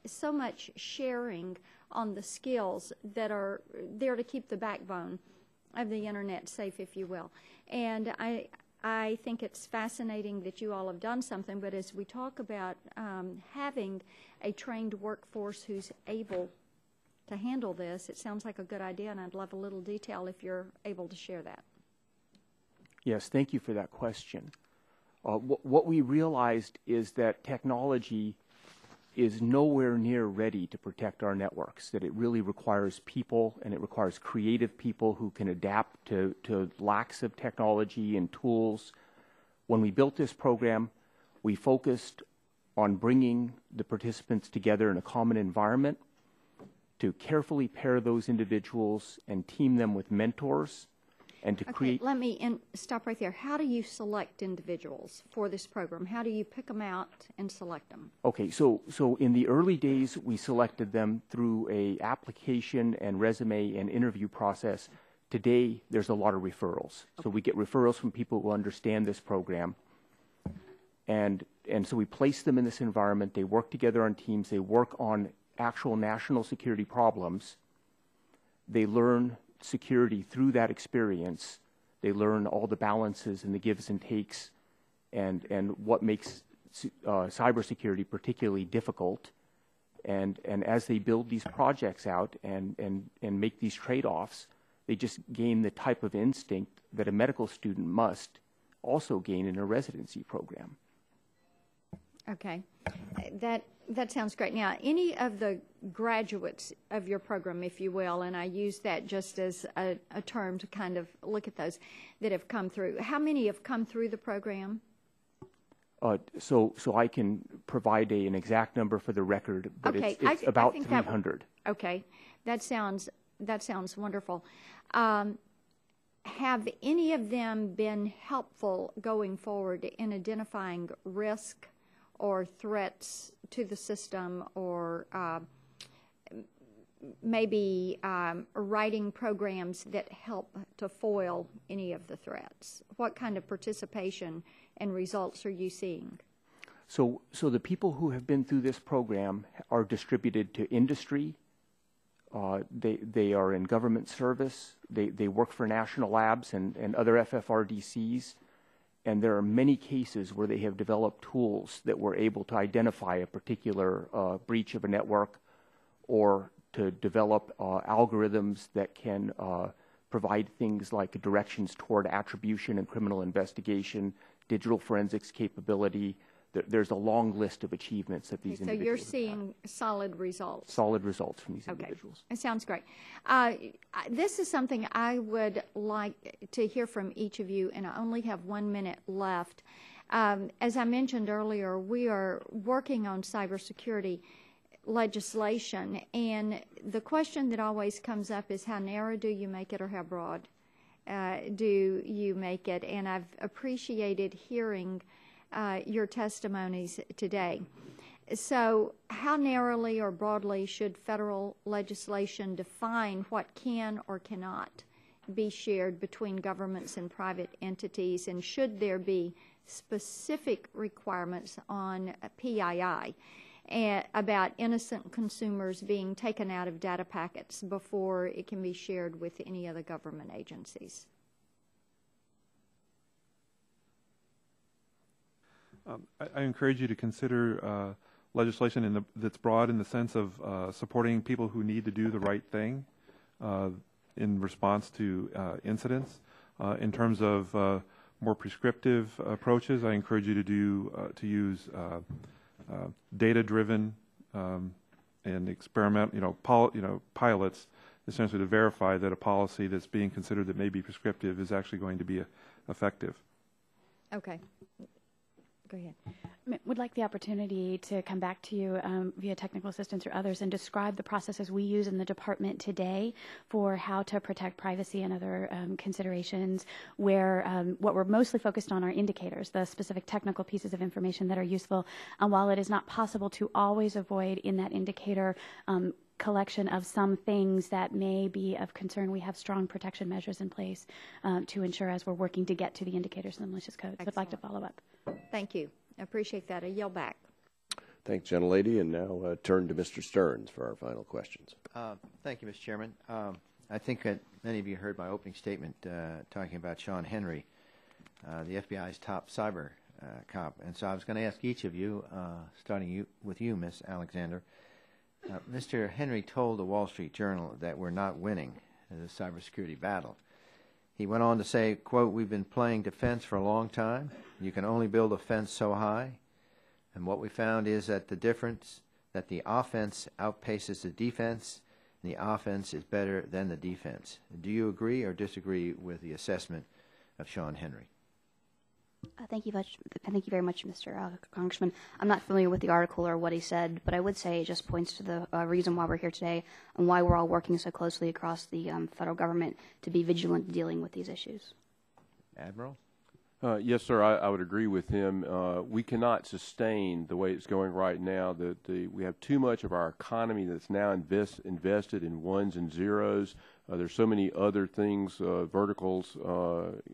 so much sharing on the skills that are there to keep the backbone of the internet safe, if you will. And I think it's fascinating that you all have done something, but as we talk about having a trained workforce who's able to handle this, it sounds like a good idea, and I'd love a little detail if you're able to share that. Yes, thank you for that question. What we realized is that technology is nowhere near ready to protect our networks, that it really requires people, and it requires creative people who can adapt to lacks of technology and tools. When we built this program, we focused on bringing the participants together in a common environment to carefully pair those individuals and team them with mentors and to create... Let me stop right there. How do you select individuals for this program? How do you pick them out and select them? Okay, so in the early days, we selected them through a application and resume and interview process. Today, there's a lot of referrals. Okay. So we get referrals from people who understand this program. And so we place them in this environment. They work together on teams. They work on actual national security problems. They learn security through that experience. They learn all the balances and the gives and takes and what makes cybersecurity particularly difficult. And as they build these projects out and make these trade-offs, they just gain the type of instinct that a medical student must also gain in a residency program. Okay. That sounds great. Now, any of the graduates of your program, if you will, and I use that just as a term to kind of look at those that have come through, how many have come through the program? So I can provide an exact number for the record, but okay. It's about 300. Okay. That sounds wonderful. have any of them been helpful going forward in identifying risk or threats to the system, or maybe writing programs that help to foil any of the threats? What kind of participation and results are you seeing? So the people who have been through this program are distributed to industry. They are in government service. They work for national labs and other FFRDCs. And there are many cases where they have developed tools that were able to identify a particular breach of a network, or to develop algorithms that can provide things like directions toward attribution and criminal investigation, digital forensics capability. There's a long list of achievements that these individuals So you're seeing solid results. Solid results from these individuals. It sounds great. This is something I would like to hear from each of you, and I only have 1 minute left. As I mentioned earlier, we are working on cybersecurity legislation, and the question that always comes up is, how narrow do you make it, or how broad do you make it? And I've appreciated hearing your testimonies today. So how narrowly or broadly should federal legislation define what can or cannot be shared between governments and private entities, and should there be specific requirements on PII about innocent consumers being taken out of data packets before it can be shared with any other government agencies? I encourage you to consider legislation that's broad in the sense of supporting people who need to do the right thing in response to incidents. In terms of more prescriptive approaches, I encourage you to use data-driven and experiment, pilots, essentially to verify that a policy that's being considered that may be prescriptive is actually going to be effective. Okay. Go ahead. Would like the opportunity to come back to you via technical assistance or others and describe the processes we use in the department today for how to protect privacy and other considerations, where what we're mostly focused on are indicators, the specific technical pieces of information that are useful. And while it is not possible to always avoid in that indicator collection of some things that may be of concern, we have strong protection measures in place to ensure as we're working to get to the indicators in the malicious code. So I'd like to follow up. Thank you. I appreciate that. I yield back. Thanks, gentlelady. And now turn to Mr. Stearns for our final questions. Thank you, Mr. Chairman. I think that many of you heard my opening statement talking about Sean Henry, the FBI's top cyber cop. And so I was going to ask each of you, starting with you, Ms. Alexander. Mr. Henry told the Wall Street Journal that we're not winning the cybersecurity battle. He went on to say, quote, "We've been playing defense for a long time. You can only build a fence so high. And what we found is that the offense outpaces the defense, and the offense is better than the defense." Do you agree or disagree with the assessment of Sean Henry? Thank you very much, Mr. Congressman. I'm not familiar with the article or what he said, but I would say it just points to the reason why we're here today and why we're all working so closely across the federal government to be vigilant in dealing with these issues. Admiral? Yes, sir. I would agree with him. We cannot sustain the way it's going right now. We have too much of our economy that's now invested in ones and zeros. There's so many other things, verticals,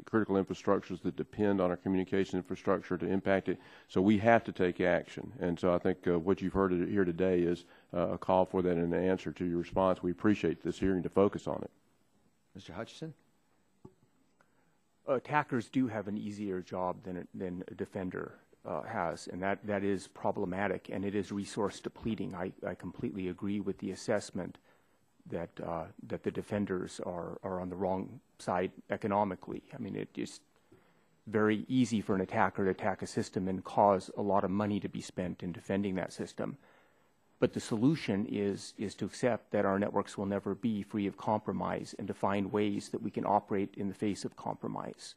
critical infrastructures that depend on our communication infrastructure to impact it. So we have to take action. And so I think what you've heard here today is a call for that and an answer to your response. We appreciate this hearing to focus on it. Mr. Hutchison? Attackers do have an easier job than a defender has, and that is problematic, and it is resource depleting. I completely agree with the assessment that the defenders are on the wrong side economically. I mean, it is very easy for an attacker to attack a system and cause a lot of money to be spent in defending that system. But the solution is to accept that our networks will never be free of compromise and to find ways that we can operate in the face of compromise.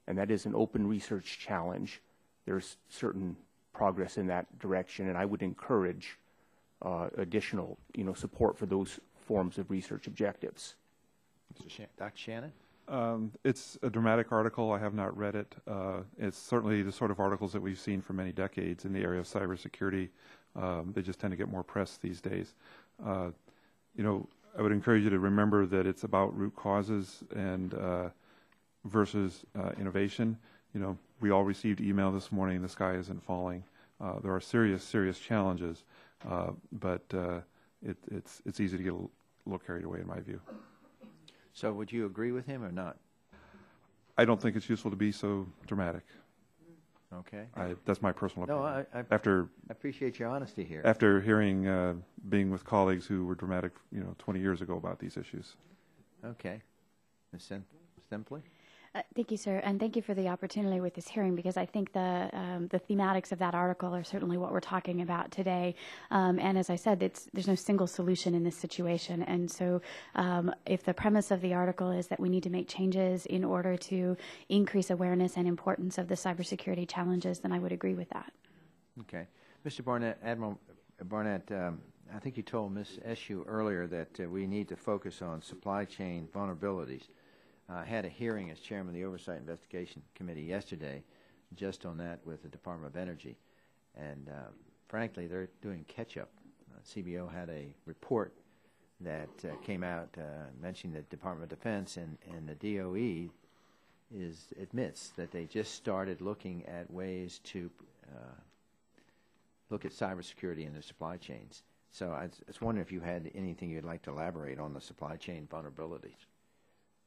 And that is an open research challenge. There's certain progress in that direction, and I would encourage additional support for those forms of research objectives. Dr. Shannon? It's a dramatic article. I have not read it. It's certainly the sort of articles that we've seen for many decades in the area of cybersecurity. They just tend to get more press these days. You know, I would encourage you to remember that it's about root causes and versus innovation. You know, we all received email this morning, the sky isn't falling. There are serious challenges, but it's easy to get a little carried away in my view. So would you agree with him or not? I don't think it's useful to be so dramatic. Okay. That's my personal opinion. No, I appreciate your honesty here. After hearing, being with colleagues who were dramatic, 20 years ago about these issues. Okay. Ms. Stempley? Thank you, sir, and thank you for the opportunity with this hearing, because I think the thematics of that article are certainly what we're talking about today. And as I said, there's no single solution in this situation. And so if the premise of the article is that we need to make changes in order to increase awareness and importance of the cybersecurity challenges, then I would agree with that. Okay. Mr. Barnett, Admiral Barnett, I think you told Ms. Eshu earlier that we need to focus on supply chain vulnerabilities. I had a hearing as chairman of the Oversight Investigation Committee yesterday just on that with the Department of Energy. And frankly, they're doing catch-up. CBO had a report that came out mentioning the Department of Defense and the DOE admits that they just started looking at ways to look at cybersecurity in their supply chains. So I was wondering if you had anything you'd like to elaborate on the supply chain vulnerabilities.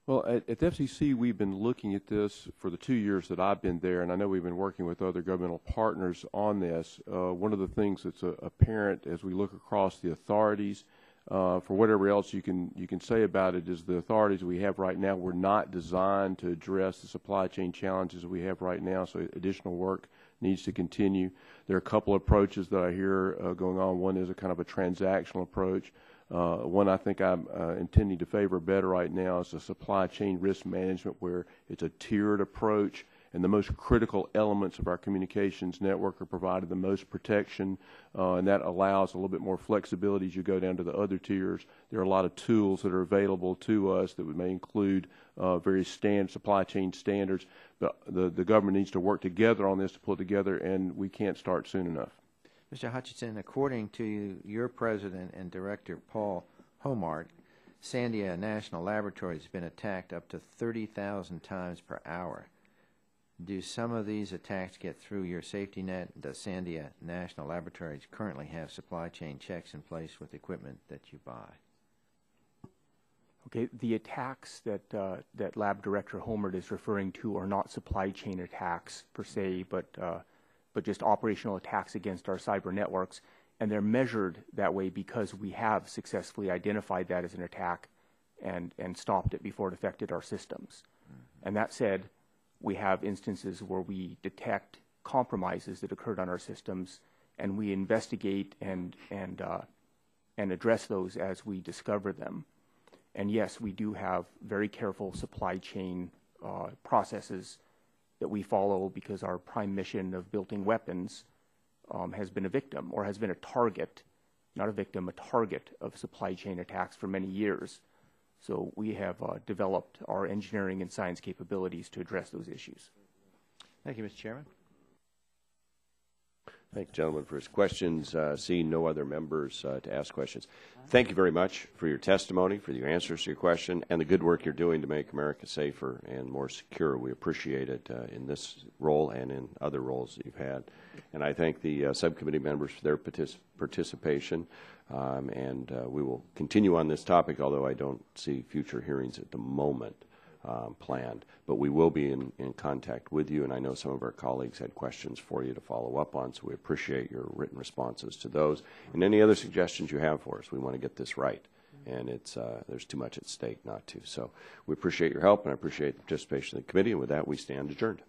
Well, at the FCC, we've been looking at this for the 2 years that I've been there, and I know we've been working with other governmental partners on this. One of the things that's apparent as we look across the authorities, for whatever else you can say about it, is the authorities we have right now were not designed to address the supply chain challenges we have right now, so additional work needs to continue. There are a couple of approaches that I hear going on. One is a kind of a transactional approach. One I think I'm intending to favor better right now is a supply chain risk management, where it's a tiered approach, and the most critical elements of our communications network are provided the most protection, and that allows a little bit more flexibility as you go down to the other tiers. There are a lot of tools that are available to us that may include various supply chain standards, but the government needs to work together on this to pull it together, and we can't start soon enough. Mr. Hutchinson, according to your president and director, Paul Homart, Sandia National Laboratory has been attacked up to 30,000 times per hour. Do some of these attacks get through your safety net? Does Sandia National Laboratories currently have supply chain checks in place with equipment that you buy? Okay, the attacks that Lab Director Homart is referring to are not supply chain attacks per se, but just operational attacks against our cyber networks, and they're measured that way because we have successfully identified that as an attack and stopped it before it affected our systems. Mm-hmm. And that said, we have instances where we detect compromises that occurred on our systems, and we investigate and address those as we discover them. And yes, we do have very careful supply chain processes that we follow, because our prime mission of building weapons has been a victim, or has been a target, not a victim, a target of supply chain attacks for many years. So we have developed our engineering and science capabilities to address those issues. Thank you, Mr. Chairman. Thank the gentleman for his questions. Seeing no other members to ask questions, thank you very much for your testimony, for your answers to your question, and the good work you're doing to make America safer and more secure. We appreciate it in this role and in other roles that you've had. And I thank the subcommittee members for their participation. And we will continue on this topic, although I don't see future hearings at the moment planned. But we will be in contact with you, and I know some of our colleagues had questions for you to follow up on, so we appreciate your written responses to those. And any other suggestions you have for us, we want to get this right. And there's too much at stake not to. So we appreciate your help, and I appreciate the participation of the committee, and with that, we stand adjourned.